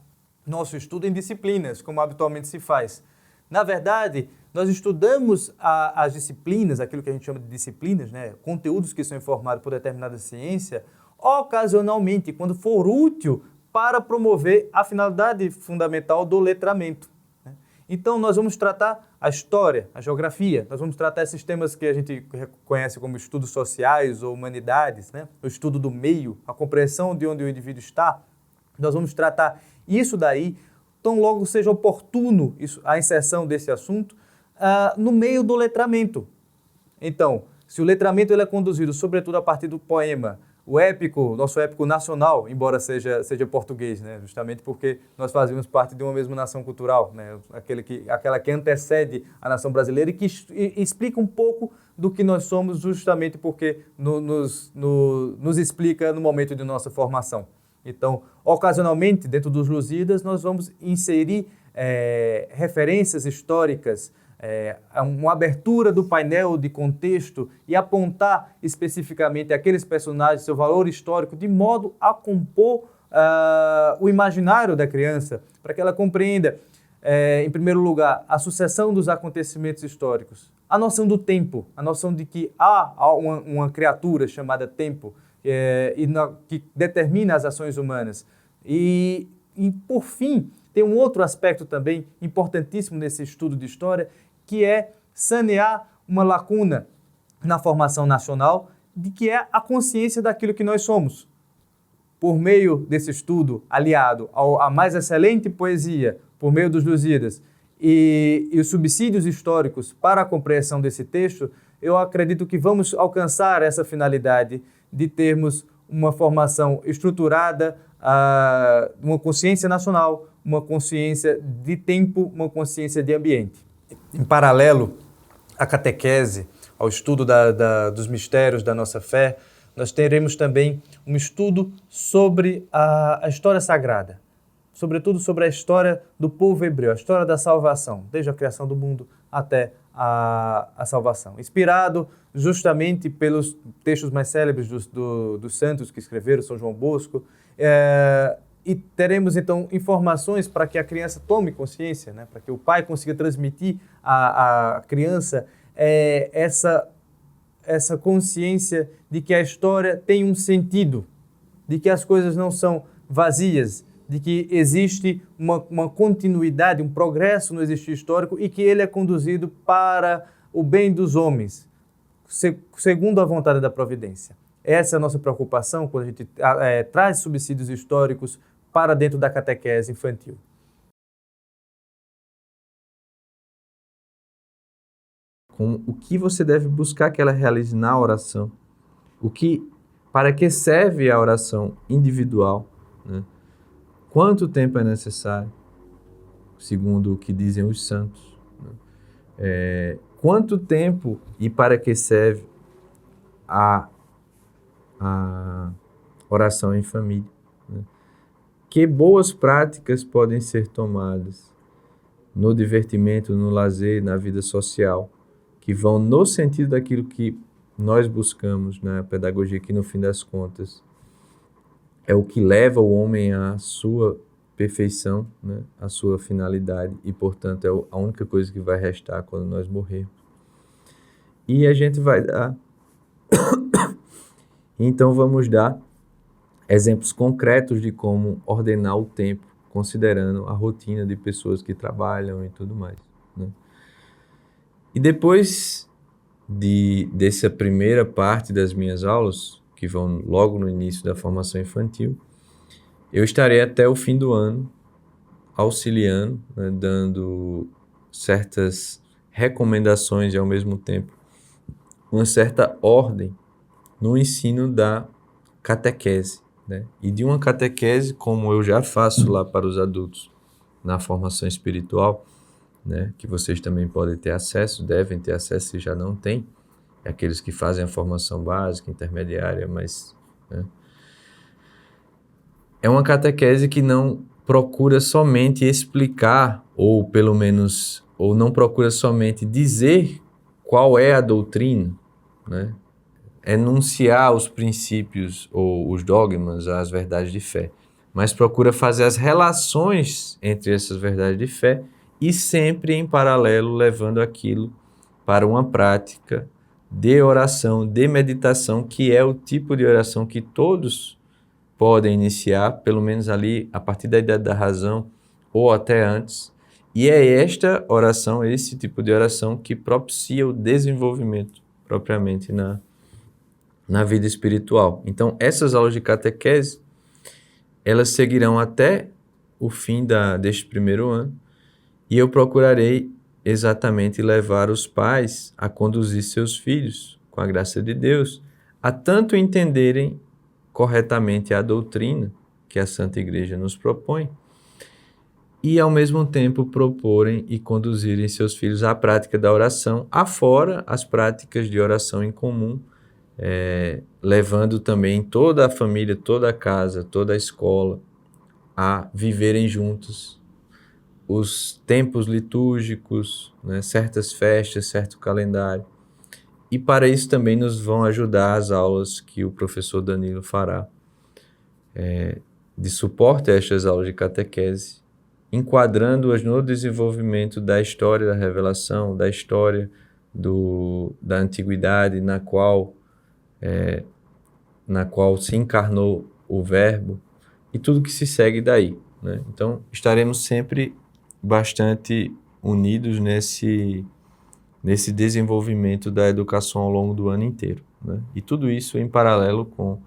nosso estudo em disciplinas, como habitualmente se faz. Na verdade, nós estudamos as disciplinas, aquilo que a gente chama de disciplinas, né? Conteúdos que são informados por determinada ciência, ocasionalmente, quando for útil para promover a finalidade fundamental do letramento. Né? Então, nós vamos tratar a história, a geografia, nós vamos tratar esses temas que a gente conhece como estudos sociais ou humanidades, né? O estudo do meio, a compreensão de onde o indivíduo está. Nós vamos tratar isso daí, tão logo seja oportuno a inserção desse assunto no meio do letramento. Então, se o letramento ele é conduzido sobretudo a partir do poema, o épico, nosso épico nacional, embora seja português, né? Justamente porque nós fazemos parte de uma mesma nação cultural, né? Aquela que antecede a nação brasileira e que explica um pouco do que nós somos justamente porque nos explica no momento de nossa formação. Então, ocasionalmente, dentro dos Lusíadas, nós vamos inserir referências históricas, uma abertura do painel de contexto e apontar especificamente aqueles personagens, seu valor histórico, de modo a compor o imaginário da criança, para que ela compreenda, em primeiro lugar, a sucessão dos acontecimentos históricos, a noção do tempo, a noção de que há uma criatura chamada tempo, que determina as ações humanas. E, por fim, tem um outro aspecto também importantíssimo nesse estudo de história, que é sanear uma lacuna na formação nacional, de que é a consciência daquilo que nós somos. Por meio desse estudo, aliado à mais excelente poesia, por meio dos Lusíadas, e os subsídios históricos para a compreensão desse texto, eu acredito que vamos alcançar essa finalidade de termos uma formação estruturada, uma consciência nacional, uma consciência de tempo, uma consciência de ambiente. Em paralelo à catequese, ao estudo dos mistérios da nossa fé, nós teremos também um estudo sobre a história sagrada, sobretudo sobre a história do povo hebreu, a história da salvação, desde a criação do mundo até a salvação. Inspirado justamente pelos textos mais célebres dos santos que escreveram, São João Bosco, e teremos, então, informações para que a criança tome consciência, né? Para que o pai consiga transmitir à criança essa consciência de que a história tem um sentido, de que as coisas não são vazias, de que existe uma continuidade, um progresso no existir histórico e que ele é conduzido para o bem dos homens, segundo a vontade da providência. Essa é a nossa preocupação quando a gente traz subsídios históricos para dentro da catequese infantil. O que você deve buscar que ela realize na oração, para que serve a oração individual, né? Quanto tempo é necessário, segundo o que dizem os santos, né? Quanto tempo e para que serve a oração em família, né? Que boas práticas podem ser tomadas no divertimento, no lazer, na vida social, que vão no sentido daquilo que nós buscamos na pedagogia, que no fim das contas é o que leva o homem à sua perfeição, né? À sua finalidade, e portanto é a única coisa que vai restar quando nós morrermos. E a gente vai dar então vamos dar exemplos concretos de como ordenar o tempo, considerando a rotina de pessoas que trabalham e tudo mais, né? E depois dessa primeira parte das minhas aulas, que vão logo no início da formação infantil, eu estarei até o fim do ano auxiliando, né, dando certas recomendações e ao mesmo tempo uma certa ordem no ensino da catequese, né? E de uma catequese, como eu já faço lá para os adultos na formação espiritual, né, que vocês também podem ter acesso, devem ter acesso se já não têm, aqueles que fazem a formação básica, intermediária, mas, né, é uma catequese que não procura somente explicar, ou pelo menos, ou não procura somente dizer qual é a doutrina, né, enunciar os princípios ou os dogmas, as verdades de fé, mas procura fazer as relações entre essas verdades de fé e sempre em paralelo levando aquilo para uma prática de oração, de meditação, que é o tipo de oração que todos podem iniciar, pelo menos ali a partir da idade da razão ou até antes. E é esta oração, esse tipo de oração que propicia o desenvolvimento propriamente na vida espiritual. Então, essas aulas de catequese, elas seguirão até o fim deste primeiro ano, e eu procurarei exatamente levar os pais a conduzir seus filhos, com a graça de Deus, a tanto entenderem corretamente a doutrina que a Santa Igreja nos propõe, e ao mesmo tempo proporem e conduzirem seus filhos à prática da oração, afora as práticas de oração em comum, levando também toda a família, toda a casa, toda a escola a viverem juntos os tempos litúrgicos, né, certas festas, certo calendário. E para isso também nos vão ajudar as aulas que o professor Danilo fará de suporte a estas aulas de catequese, enquadrando-as no desenvolvimento da história da revelação, da história da antiguidade, na qual se encarnou o Verbo, e tudo que se segue daí, né? Então, estaremos sempre bastante unidos nesse desenvolvimento da educação ao longo do ano inteiro, né? E tudo isso em paralelo com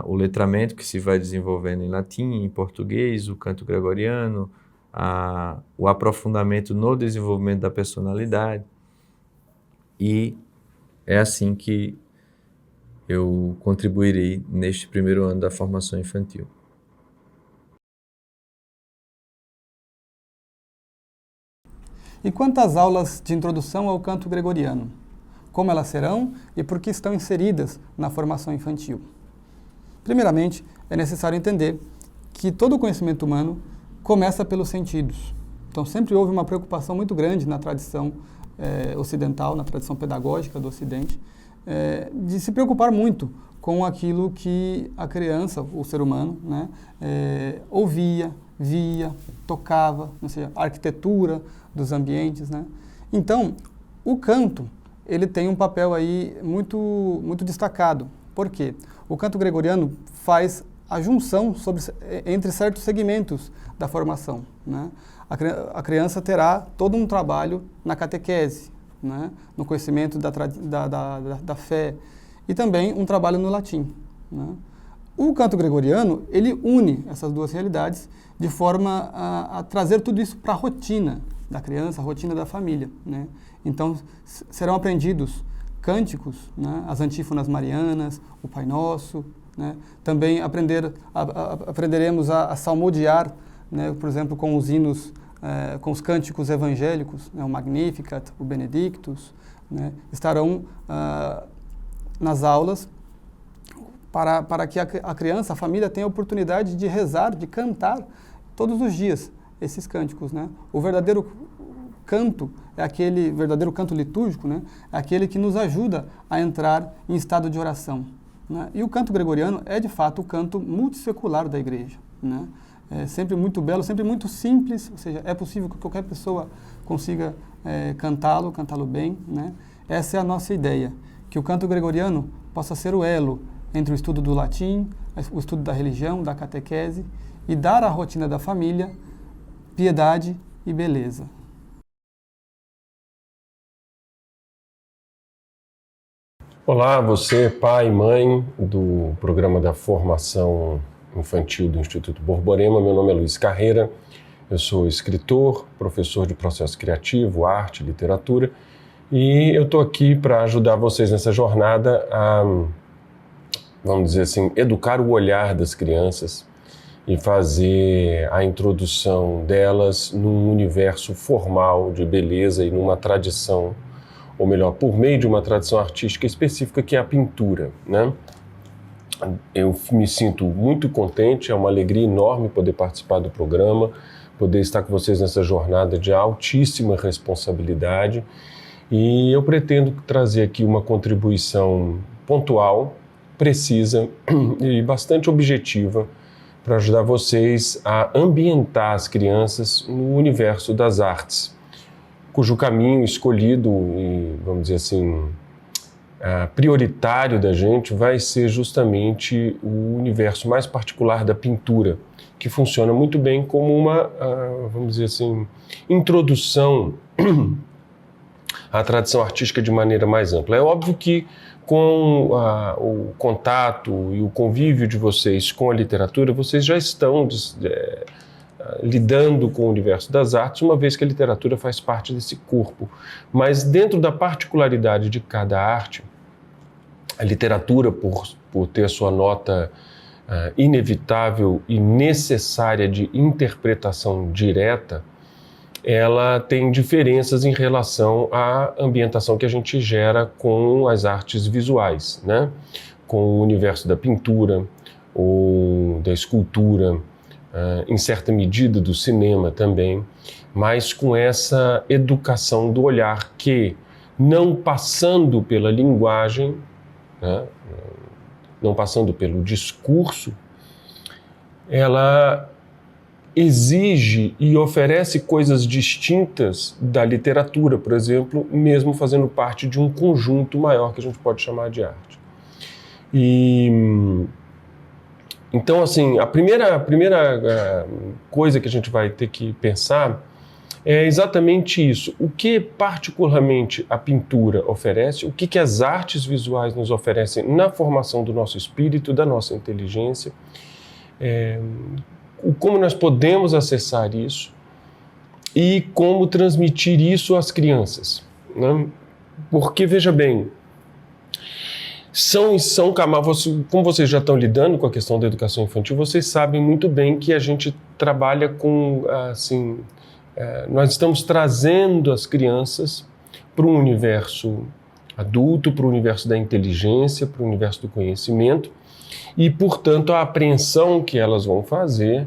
o letramento que se vai desenvolvendo em latim, em português, o canto gregoriano, o aprofundamento no desenvolvimento da personalidade. E é assim que eu contribuirei neste primeiro ano da formação infantil. E quanto às aulas de introdução ao canto gregoriano? Como elas serão e por que estão inseridas na formação infantil? Primeiramente, é necessário entender que todo o conhecimento humano começa pelos sentidos. Então, sempre houve uma preocupação muito grande na tradição ocidental, na tradição pedagógica do Ocidente, de se preocupar muito com aquilo que a criança, o ser humano, né, ouvia, via, tocava, ou seja, a arquitetura dos ambientes, né? Então, o canto, ele tem um papel aí muito destacado. Por quê? O canto gregoriano faz a junção entre certos segmentos da formação, né? A criança terá todo um trabalho na catequese, né? No conhecimento da fé, e também um trabalho no latim, né? O canto gregoriano, ele une essas duas realidades de forma a trazer tudo isso para a rotina da criança, a rotina da família, né? Então, serão aprendidos cânticos, né? As antífonas marianas, o Pai Nosso, né? Também aprenderemos a salmodiar, né? Por exemplo, com os hinos, com os cânticos evangélicos, né? O Magnificat, o Benedictus, né? Estarão nas aulas para que a criança, a família, tenha a oportunidade de rezar, de cantar todos os dias esses cânticos, né? O verdadeiro canto é aquele verdadeiro canto litúrgico, né? É aquele que nos ajuda a entrar em estado de oração, né? E o canto gregoriano é, de fato, o canto multissecular da Igreja, né? É sempre muito belo, sempre muito simples, ou seja, é possível que qualquer pessoa consiga cantá-lo bem, né? Essa é a nossa ideia, que o canto gregoriano possa ser o elo entre o estudo do latim, o estudo da religião, da catequese, e dar à rotina da família piedade e beleza. Olá, você, pai e mãe do programa da formação infantil do Instituto Borborema. Meu nome é Luiz Carreira, eu sou escritor, professor de processo criativo, arte, literatura, e eu estou aqui para ajudar vocês nessa jornada a, vamos dizer assim, educar o olhar das crianças e fazer a introdução delas num universo formal de beleza e numa tradição, ou melhor, por meio de uma tradição artística específica que é a pintura, né? Eu me sinto muito contente, é uma alegria enorme poder participar do programa, poder estar com vocês nessa jornada de altíssima responsabilidade, e eu pretendo trazer aqui uma contribuição pontual, precisa e bastante objetiva para ajudar vocês a ambientar as crianças no universo das artes, cujo caminho escolhido e, vamos dizer assim, prioritário da gente vai ser justamente o universo mais particular da pintura, que funciona muito bem como uma, vamos dizer assim, introdução à tradição artística de maneira mais ampla. É óbvio que com o contato e o convívio de vocês com a literatura, vocês já estão lidando com o universo das artes, uma vez que a literatura faz parte desse corpo. Mas dentro da particularidade de cada arte, a literatura, por ter a sua nota inevitável e necessária de interpretação direta, ela tem diferenças em relação à ambientação que a gente gera com as artes visuais, né? Com o universo da pintura ou da escultura, em certa medida do cinema também, mas com essa educação do olhar que, não passando pela linguagem, né? Não passando pelo discurso, ela exige e oferece coisas distintas da literatura, por exemplo, mesmo fazendo parte de um conjunto maior que a gente pode chamar de arte. Então, assim, a primeira coisa que a gente vai ter que pensar é exatamente isso. O que particularmente a pintura oferece, o que as artes visuais nos oferecem na formação do nosso espírito, da nossa inteligência, como nós podemos acessar isso e como transmitir isso às crianças, né? Porque, veja bem, como vocês já estão lidando com a questão da educação infantil, vocês sabem muito bem que a gente trabalha com, assim, nós estamos trazendo as crianças para um universo adulto, para o universo da inteligência, para o universo do conhecimento, e, portanto, a apreensão que elas vão fazer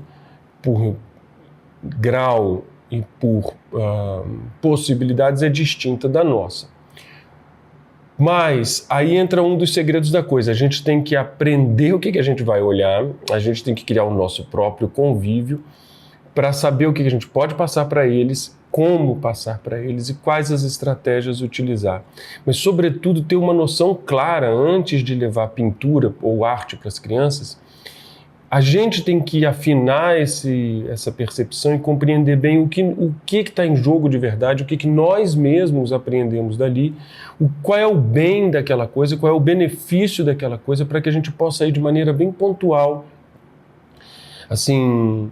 por grau e por possibilidades é distinta da nossa. Mas aí entra um dos segredos da coisa. A gente tem que aprender o que a gente vai olhar, a gente tem que criar o nosso próprio convívio para saber o que a gente pode passar para eles, como passar para eles e quais as estratégias utilizar. Mas, sobretudo, ter uma noção clara antes de levar pintura ou arte para as crianças. A gente tem que afinar essa percepção e compreender bem o que está em jogo de verdade, o que nós mesmos aprendemos dali, qual é o bem daquela coisa, qual é o benefício daquela coisa, para que a gente possa ir de maneira bem pontual, assim,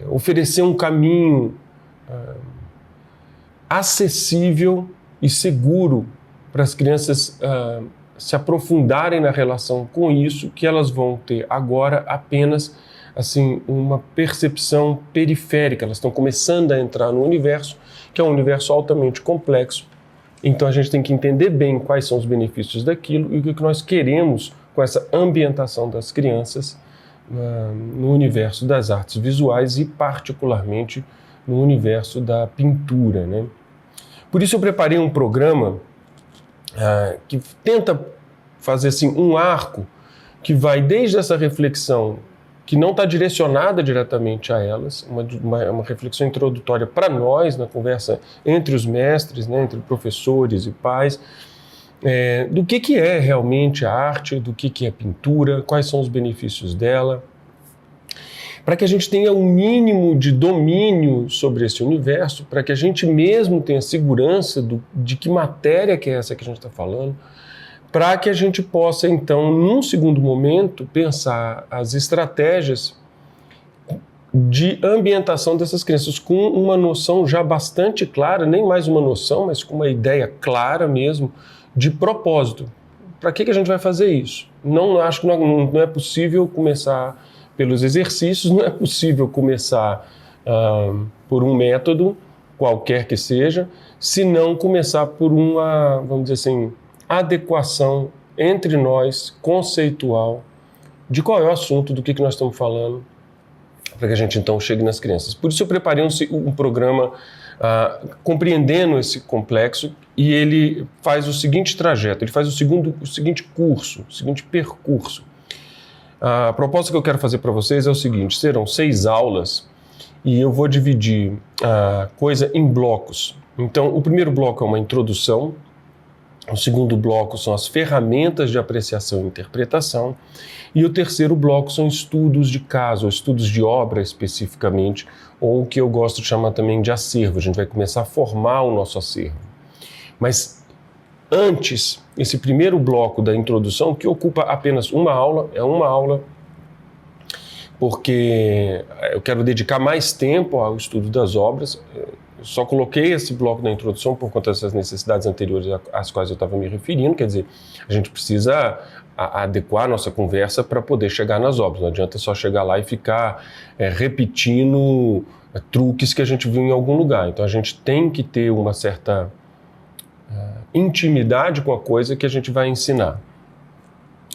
oferecer um caminho acessível e seguro para as crianças se aprofundarem na relação com isso, que elas vão ter agora apenas assim uma percepção periférica. Elas estão começando a entrar no universo, que é um universo altamente complexo. Então a gente tem que entender bem quais são os benefícios daquilo e o que nós queremos com essa ambientação das crianças no universo das artes visuais e particularmente no universo da pintura, né? Por isso eu preparei um programa que tenta fazer assim, um arco que vai desde essa reflexão que não está direcionada diretamente a elas, uma reflexão introdutória para nós, na conversa entre os mestres, né, entre professores e pais, do que é realmente a arte, do que é a pintura, quais são os benefícios dela, para que a gente tenha um mínimo de domínio sobre esse universo, para que a gente mesmo tenha segurança de que matéria que é essa que a gente está falando, para que a gente possa, então, num segundo momento, pensar as estratégias de ambientação dessas crianças com uma noção já bastante clara, nem mais uma noção, mas com uma ideia clara mesmo de propósito. Para que a gente vai fazer isso? Acho que não é possível começar pelos exercícios, não é possível começar por um método, qualquer que seja, se não começar por uma, vamos dizer assim, adequação entre nós, conceitual, de qual é o assunto, do que nós estamos falando, para que a gente então chegue nas crianças. Por isso eu preparei um programa compreendendo esse complexo, e ele faz o seguinte trajeto, ele faz o seguinte curso, o seguinte percurso. A proposta que eu quero fazer para vocês é o seguinte: serão 6 aulas e eu vou dividir a coisa em blocos. Então, o primeiro bloco é uma introdução, o segundo bloco são as ferramentas de apreciação e interpretação, e o terceiro bloco são estudos de caso, ou estudos de obra especificamente, ou o que eu gosto de chamar também de acervo. A gente vai começar a formar o nosso acervo. Mas antes, esse primeiro bloco da introdução, que ocupa apenas uma aula, é uma aula porque eu quero dedicar mais tempo ao estudo das obras. Eu só coloquei esse bloco da introdução por conta dessas necessidades anteriores às quais eu estava me referindo. Quer dizer, a gente precisa adequar a nossa conversa para poder chegar nas obras. Não adianta só chegar lá e ficar repetindo truques que a gente viu em algum lugar. Então a gente tem que ter uma certa intimidade com a coisa que a gente vai ensinar.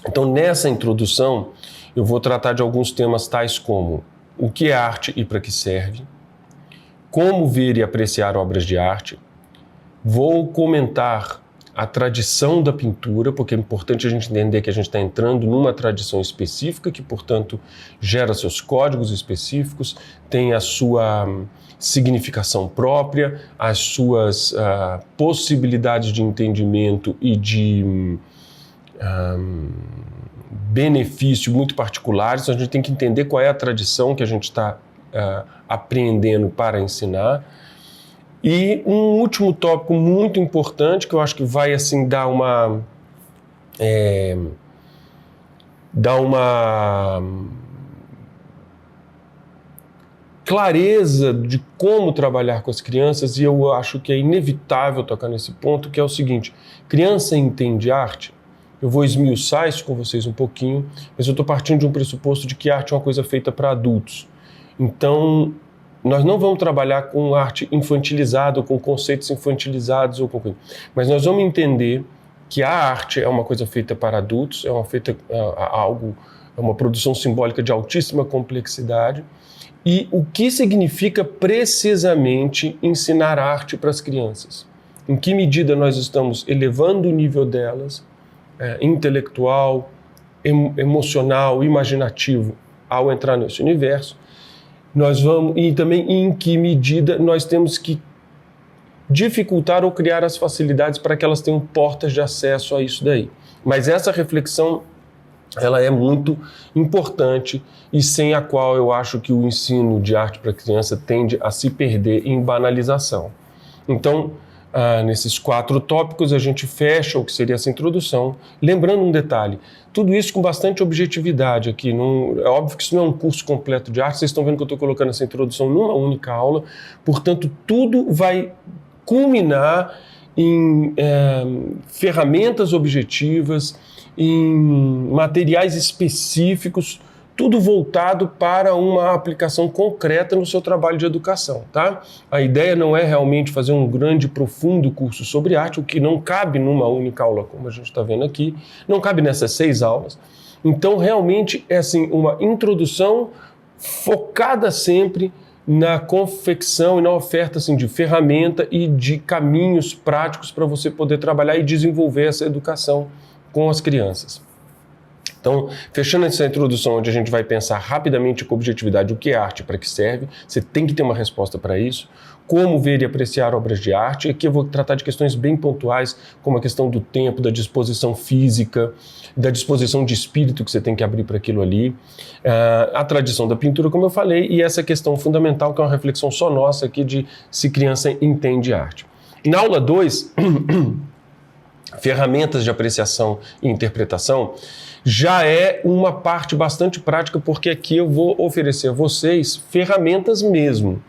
Então, nessa introdução, eu vou tratar de alguns temas tais como o que é arte e para que serve, como ver e apreciar obras de arte. Vou comentar a tradição da pintura, porque é importante a gente entender que a gente está entrando numa tradição específica, que, portanto, gera seus códigos específicos, tem a sua significação própria, as suas possibilidades de entendimento e de benefício muito particulares. Então, a gente tem que entender qual é a tradição que a gente está apreendendo para ensinar. E um último tópico muito importante, que eu acho que vai assim dar uma clareza de como trabalhar com as crianças, e eu acho que é inevitável tocar nesse ponto, que é o seguinte: criança entende arte? Eu vou esmiuçar isso com vocês um pouquinho, mas eu estou partindo de um pressuposto de que arte é uma coisa feita para adultos. Então, nós não vamos trabalhar com arte infantilizada, ou com conceitos infantilizados, mas nós vamos entender que a arte é uma coisa feita para adultos, é uma produção simbólica de altíssima complexidade. E o que significa precisamente ensinar arte para as crianças? Em que medida nós estamos elevando o nível delas, intelectual, emocional, imaginativo, ao entrar nesse universo? E também em que medida nós temos que dificultar ou criar as facilidades para que elas tenham portas de acesso a isso daí. Mas essa reflexão, ela é muito importante e sem a qual eu acho que o ensino de arte para criança tende a se perder em banalização. Então, nesses 4 tópicos, a gente fecha o que seria essa introdução, lembrando um detalhe: tudo isso com bastante objetividade aqui. É óbvio que isso não é um curso completo de arte, vocês estão vendo que eu estou colocando essa introdução numa única aula, portanto, tudo vai culminar em ferramentas objetivas, em materiais específicos, tudo voltado para uma aplicação concreta no seu trabalho de educação, tá? A ideia não é realmente fazer um grande, profundo curso sobre arte, o que não cabe numa única aula, como a gente está vendo aqui, não cabe nessas 6 aulas. Então, realmente, é assim, uma introdução focada sempre na confecção e na oferta assim, de ferramenta e de caminhos práticos para você poder trabalhar e desenvolver essa educação com as crianças. Então, fechando essa introdução, onde a gente vai pensar rapidamente com objetividade o que é arte e para que serve, você tem que ter uma resposta para isso, como ver e apreciar obras de arte. Aqui eu vou tratar de questões bem pontuais, como a questão do tempo, da disposição física, da disposição de espírito que você tem que abrir para aquilo ali, a tradição da pintura, como eu falei, e essa questão fundamental, que é uma reflexão só nossa aqui de se criança entende arte. Na aula 2, ferramentas de apreciação e interpretação, já é uma parte bastante prática, porque aqui eu vou oferecer a vocês ferramentas mesmo.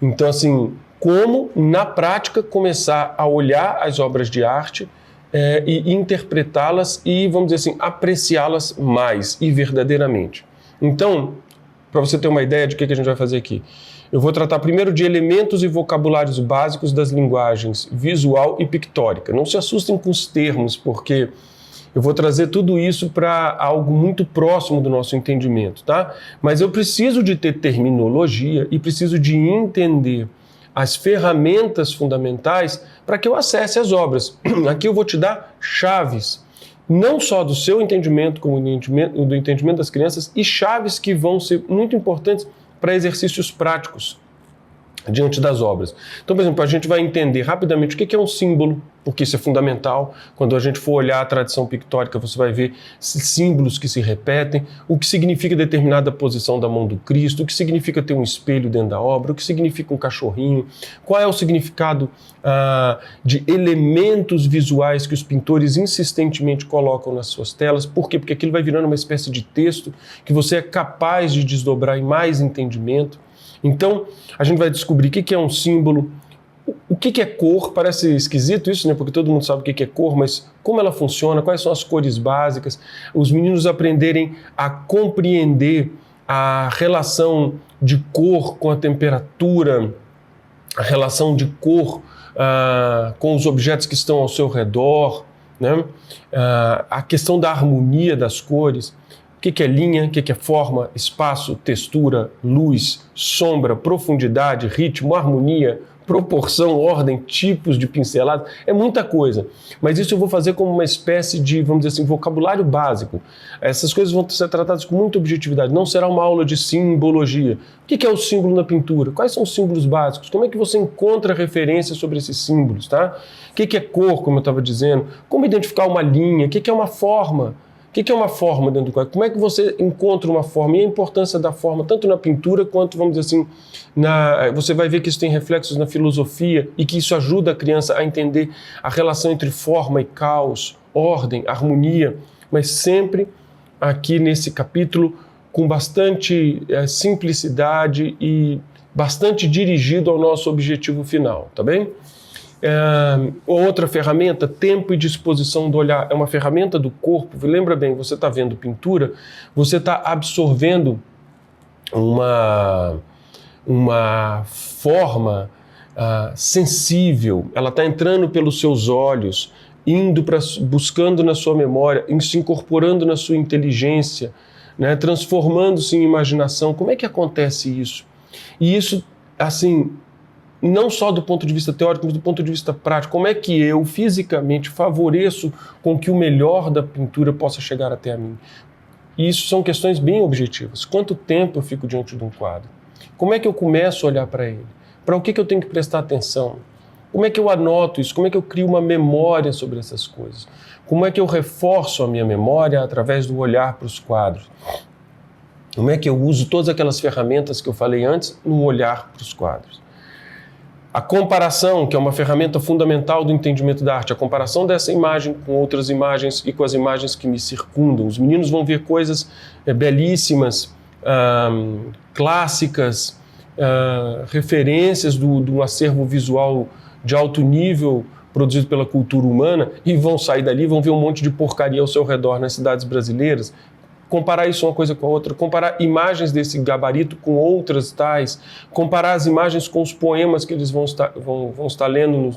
Então, assim, como na prática começar a olhar as obras de arte e interpretá-las e, vamos dizer assim, apreciá-las mais e verdadeiramente. Então, para você ter uma ideia de o que a gente vai fazer aqui, eu vou tratar primeiro de elementos e vocabulários básicos das linguagens visual e pictórica. Não se assustem com os termos, porque eu vou trazer tudo isso para algo muito próximo do nosso entendimento, tá? Mas eu preciso de ter terminologia e preciso de entender as ferramentas fundamentais para que eu acesse as obras. Aqui eu vou te dar chaves não só do seu entendimento, como do entendimento das crianças, e chaves que vão ser muito importantes para exercícios práticos diante das obras. Então, por exemplo, a gente vai entender rapidamente o que é um símbolo, porque isso é fundamental. Quando a gente for olhar a tradição pictórica, você vai ver símbolos que se repetem, o que significa determinada posição da mão do Cristo, o que significa ter um espelho dentro da obra, o que significa um cachorrinho, qual é o significado de elementos visuais que os pintores insistentemente colocam nas suas telas. Por quê? Porque aquilo vai virando uma espécie de texto que você é capaz de desdobrar em mais entendimento. Então, a gente vai descobrir o que é um símbolo, o que é cor. Parece esquisito isso, né? Porque todo mundo sabe o que é cor, mas como ela funciona, quais são as cores básicas, os meninos aprenderem a compreender a relação de cor com a temperatura, a relação de cor com os objetos que estão ao seu redor, né? A questão da harmonia das cores. O que é linha, o que é forma, espaço, textura, luz, sombra, profundidade, ritmo, harmonia, proporção, ordem, tipos de pincelada, é muita coisa. Mas isso eu vou fazer como uma espécie de, vamos dizer assim, vocabulário básico. Essas coisas vão ser tratadas com muita objetividade, não será uma aula de simbologia. O que é o símbolo na pintura? Quais são os símbolos básicos? Como é que você encontra referências sobre esses símbolos, tá? O que é cor, como eu estava dizendo? Como identificar uma linha? O que é uma forma? O que é uma forma dentro do quadro? Como é que você encontra uma forma? E a importância da forma, tanto na pintura quanto, vamos dizer assim, você vai ver que isso tem reflexos na filosofia e que isso ajuda a criança a entender a relação entre forma e caos, ordem, harmonia, mas sempre aqui nesse capítulo com bastante simplicidade e bastante dirigido ao nosso objetivo final, tá bem? Outra ferramenta, tempo e disposição do olhar, é uma ferramenta do corpo. Lembra bem, você está vendo pintura, você está absorvendo uma forma sensível, ela está entrando pelos seus olhos, buscando na sua memória, se incorporando na sua inteligência, né, transformando-se em imaginação. Como é que acontece isso? E isso, assim, não só do ponto de vista teórico, mas do ponto de vista prático. Como é que eu, fisicamente, favoreço com que o melhor da pintura possa chegar até a mim? E isso são questões bem objetivas. Quanto tempo eu fico diante de um quadro? Como é que eu começo a olhar para ele? Para o que eu tenho que prestar atenção? Como é que eu anoto isso? Como é que eu crio uma memória sobre essas coisas? Como é que eu reforço a minha memória através do olhar para os quadros? Como é que eu uso todas aquelas ferramentas que eu falei antes no olhar para os quadros? A comparação, que é uma ferramenta fundamental do entendimento da arte, a comparação dessa imagem com outras imagens e com as imagens que me circundam. Os meninos vão ver coisas belíssimas, clássicas, referências do acervo visual de alto nível produzido pela cultura humana, e vão sair dali e vão ver um monte de porcaria ao seu redor nas cidades brasileiras. Comparar isso uma coisa com a outra, comparar imagens desse gabarito com outras tais, comparar as imagens com os poemas que eles vão estar lendo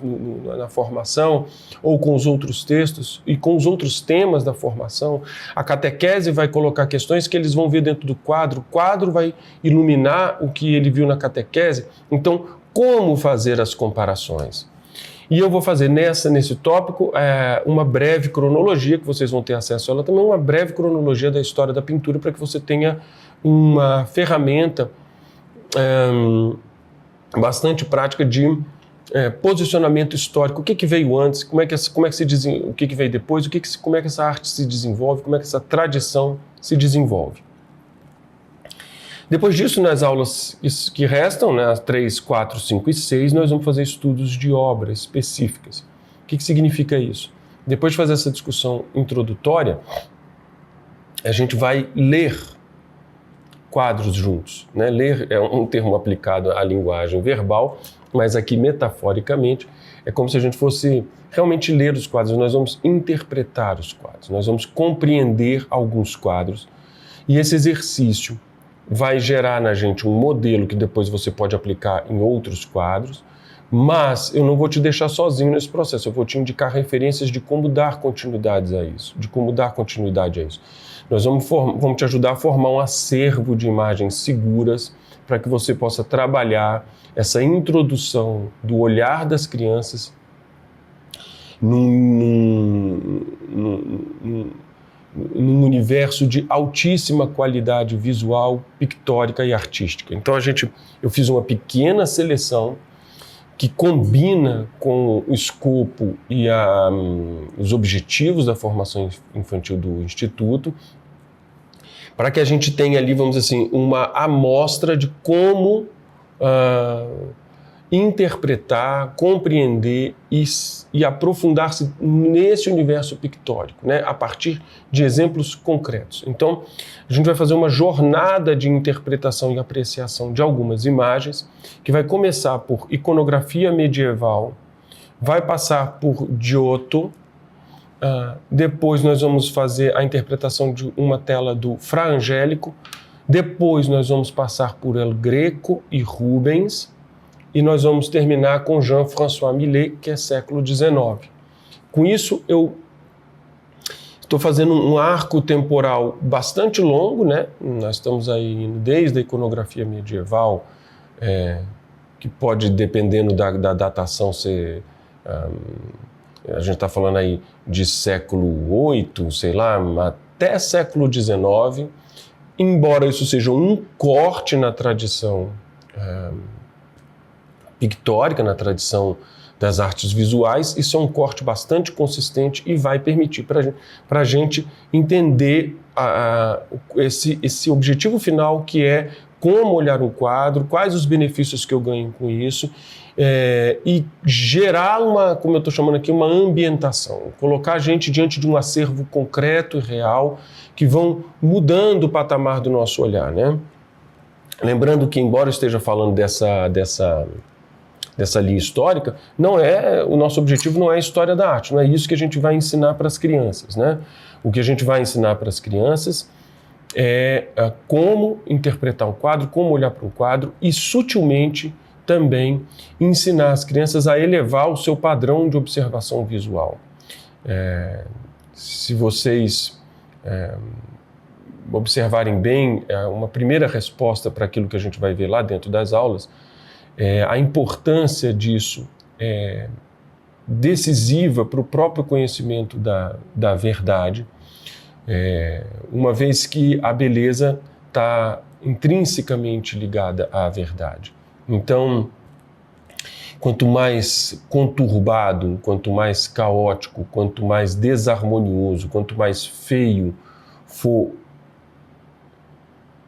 na formação, ou com os outros textos e com os outros temas da formação. A catequese vai colocar questões que eles vão ver dentro do quadro, o quadro vai iluminar o que ele viu na catequese. Então, como fazer as comparações? E eu vou fazer nesse tópico uma breve cronologia, que vocês vão ter acesso a ela também, uma breve cronologia da história da pintura, para que você tenha uma ferramenta bastante prática de posicionamento histórico. O que veio antes, como é que se o que veio depois, como é que essa arte se desenvolve, como é que essa tradição se desenvolve. Depois disso, nas aulas que restam, né, 3, 4, 5 e 6, nós vamos fazer estudos de obras específicas. O que significa isso? Depois de fazer essa discussão introdutória, a gente vai ler quadros juntos, né? Ler é um termo aplicado à linguagem verbal, mas aqui metaforicamente é como se a gente fosse realmente ler os quadros. Nós vamos interpretar os quadros, nós vamos compreender alguns quadros, e esse exercício vai gerar na gente um modelo que depois você pode aplicar em outros quadros, mas eu não vou te deixar sozinho nesse processo, eu vou te indicar referências de como dar continuidade a isso, Nós vamos te ajudar a formar um acervo de imagens seguras para que você possa trabalhar essa introdução do olhar das crianças num universo de altíssima qualidade visual, pictórica e artística. Então eu fiz uma pequena seleção que combina com o escopo e os objetivos da formação infantil do Instituto, para que a gente tenha ali, vamos dizer assim, uma amostra de como interpretar, compreender e aprofundar-se nesse universo pictórico, né, a partir de exemplos concretos. Então, a gente vai fazer uma jornada de interpretação e apreciação de algumas imagens, que vai começar por iconografia medieval, vai passar por Giotto, depois nós vamos fazer a interpretação de uma tela do Fra Angelico, depois nós vamos passar por El Greco e Rubens, e nós vamos terminar com Jean-François Millet, que é século XIX. Com isso, eu estou fazendo um arco temporal bastante longo, né? Nós estamos aí indo desde a iconografia medieval, que pode, dependendo da datação, ser... a gente está falando aí de século VIII, sei lá, até século XIX, embora isso seja um corte na tradição pictórica, na tradição das artes visuais, isso é um corte bastante consistente e vai permitir para a gente entender esse objetivo final, que é como olhar um quadro, quais os benefícios que eu ganho com isso, e gerar como eu estou chamando aqui, uma ambientação, colocar a gente diante de um acervo concreto e real, que vão mudando o patamar do nosso olhar, né? Lembrando que, embora eu esteja falando dessa linha histórica, o nosso objetivo não é a história da arte, não é isso que a gente vai ensinar para as crianças, né? O que a gente vai ensinar para as crianças é como interpretar um quadro, como olhar para um quadro e, sutilmente, também ensinar as crianças a elevar o seu padrão de observação visual. Se vocês observarem bem, uma primeira resposta para aquilo que a gente vai ver lá dentro das aulas, a importância disso é decisiva para o próprio conhecimento da verdade, uma vez que a beleza está intrinsecamente ligada à verdade. Então, quanto mais conturbado, quanto mais caótico, quanto mais desarmonioso, quanto mais feio for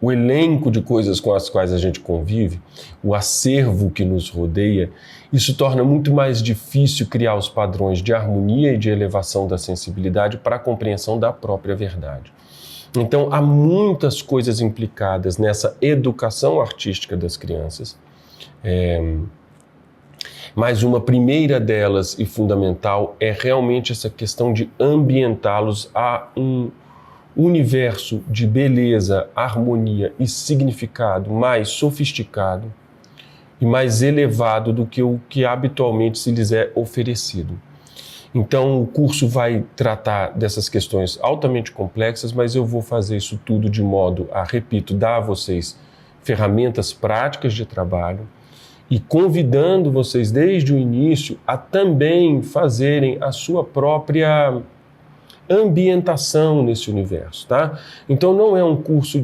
o elenco de coisas com as quais a gente convive, o acervo que nos rodeia, isso torna muito mais difícil criar os padrões de harmonia e de elevação da sensibilidade para a compreensão da própria verdade. Então, há muitas coisas implicadas nessa educação artística das crianças, mas uma primeira delas e fundamental é realmente essa questão de ambientá-los a um universo de beleza, harmonia e significado mais sofisticado e mais elevado do que o que habitualmente se lhes é oferecido. Então, o curso vai tratar dessas questões altamente complexas, mas eu vou fazer isso tudo de modo a, repito, dar a vocês ferramentas práticas de trabalho e convidando vocês desde o início a também fazerem a sua própria ambientação nesse universo, tá? Então não é um curso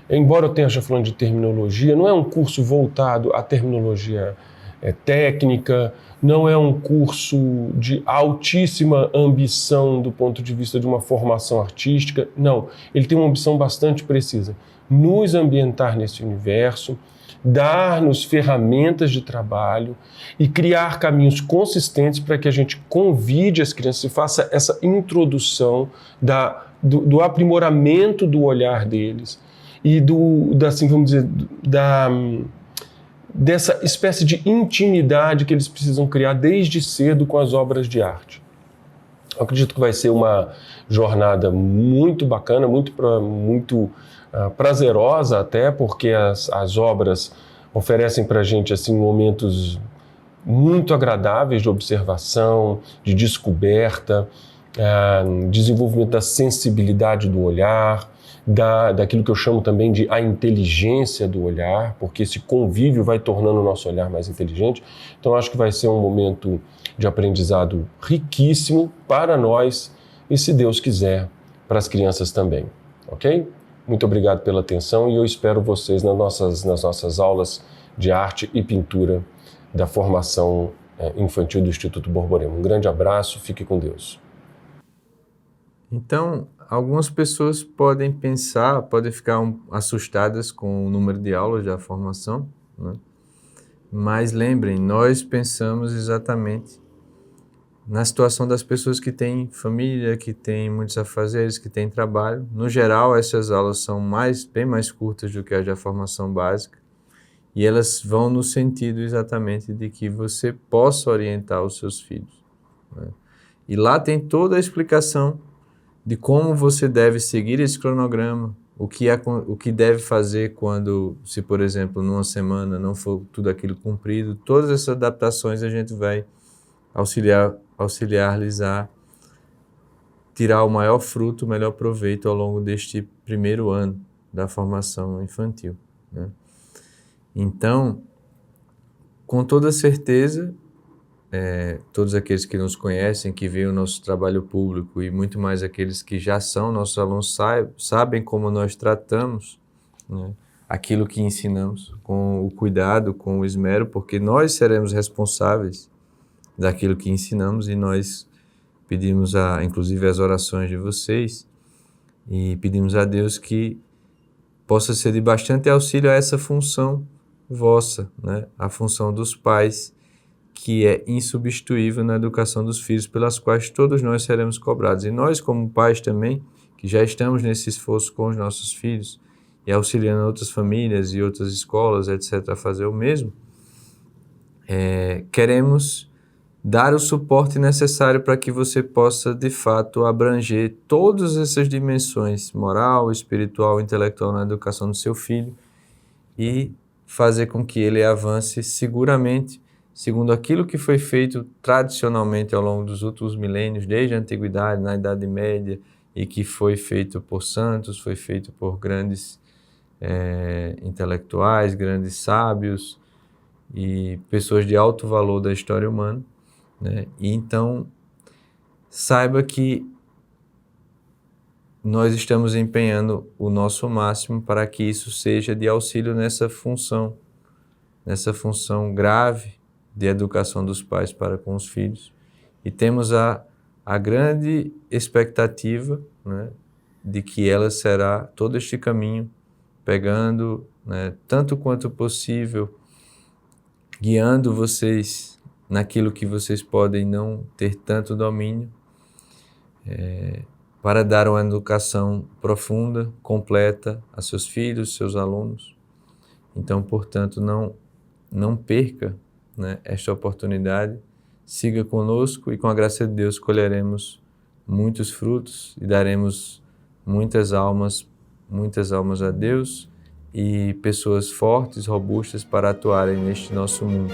embora eu esteja falando de terminologia, não é um curso voltado à terminologia técnica, não é um curso de altíssima ambição do ponto de vista de uma formação artística, não. Ele tem uma ambição bastante precisa, nos ambientar nesse universo, dar-nos ferramentas de trabalho e criar caminhos consistentes para que a gente convide as crianças e faça essa introdução do aprimoramento do olhar deles e assim, vamos dizer, dessa espécie de intimidade que eles precisam criar desde cedo com as obras de arte. Eu acredito que vai ser uma jornada muito bacana, muito prazerosa até, porque as obras oferecem para a gente assim, momentos muito agradáveis de observação, de descoberta, desenvolvimento da sensibilidade do olhar, daquilo que eu chamo também de a inteligência do olhar, porque esse convívio vai tornando o nosso olhar mais inteligente. Então acho que vai ser um momento de aprendizado riquíssimo para nós e, se Deus quiser, para as crianças também, ok? Muito obrigado pela atenção e eu espero vocês nas nossas aulas de arte e pintura da formação infantil do Instituto Borborema. Um grande abraço, fique com Deus. Então, algumas pessoas podem ficar assustadas com o número de aulas da formação, né? Mas lembrem, nós pensamos exatamente na situação das pessoas que têm família, que têm muitos afazeres, que têm trabalho. No geral, essas aulas são bem mais curtas do que as da formação básica e elas vão no sentido exatamente de que você possa orientar os seus filhos, né? E lá tem toda a explicação de como você deve seguir esse cronograma, o que deve fazer se, por exemplo, numa semana não for tudo aquilo cumprido. Todas essas adaptações a gente vai auxiliar-lhes a tirar o maior fruto, o melhor proveito ao longo deste primeiro ano da formação infantil, né? Então, com toda certeza, todos aqueles que nos conhecem, que veem o nosso trabalho público e muito mais aqueles que já são nossos alunos sabem como nós tratamos, né, aquilo que ensinamos com o cuidado, com o esmero, porque nós seremos responsáveis daquilo que ensinamos e nós pedimos inclusive as orações de vocês e pedimos a Deus que possa ser de bastante auxílio a essa função vossa, né, a função dos pais, que é insubstituível na educação dos filhos, pelas quais todos nós seremos cobrados. E nós, como pais também, que já estamos nesse esforço com os nossos filhos e auxiliando outras famílias e outras escolas, etc., a fazer o mesmo, queremos dar o suporte necessário para que você possa, de fato, abranger todas essas dimensões, moral, espiritual, intelectual, na educação do seu filho e fazer com que ele avance seguramente, segundo aquilo que foi feito tradicionalmente ao longo dos últimos milênios, desde a Antiguidade, na Idade Média, e que foi feito por santos, foi feito por grandes intelectuais, grandes sábios e pessoas de alto valor da história humana, né? E então, saiba que nós estamos empenhando o nosso máximo para que isso seja de auxílio nessa função grave de educação dos pais para com os filhos. E temos a grande expectativa, né, de que ela será todo este caminho, pegando, né, tanto quanto possível, guiando vocês naquilo que vocês podem não ter tanto domínio, para dar uma educação profunda, completa a seus filhos, seus alunos. Então, portanto, não perca, né, esta oportunidade, siga conosco e com a graça de Deus colheremos muitos frutos e daremos muitas almas a Deus e pessoas fortes, robustas para atuarem neste nosso mundo.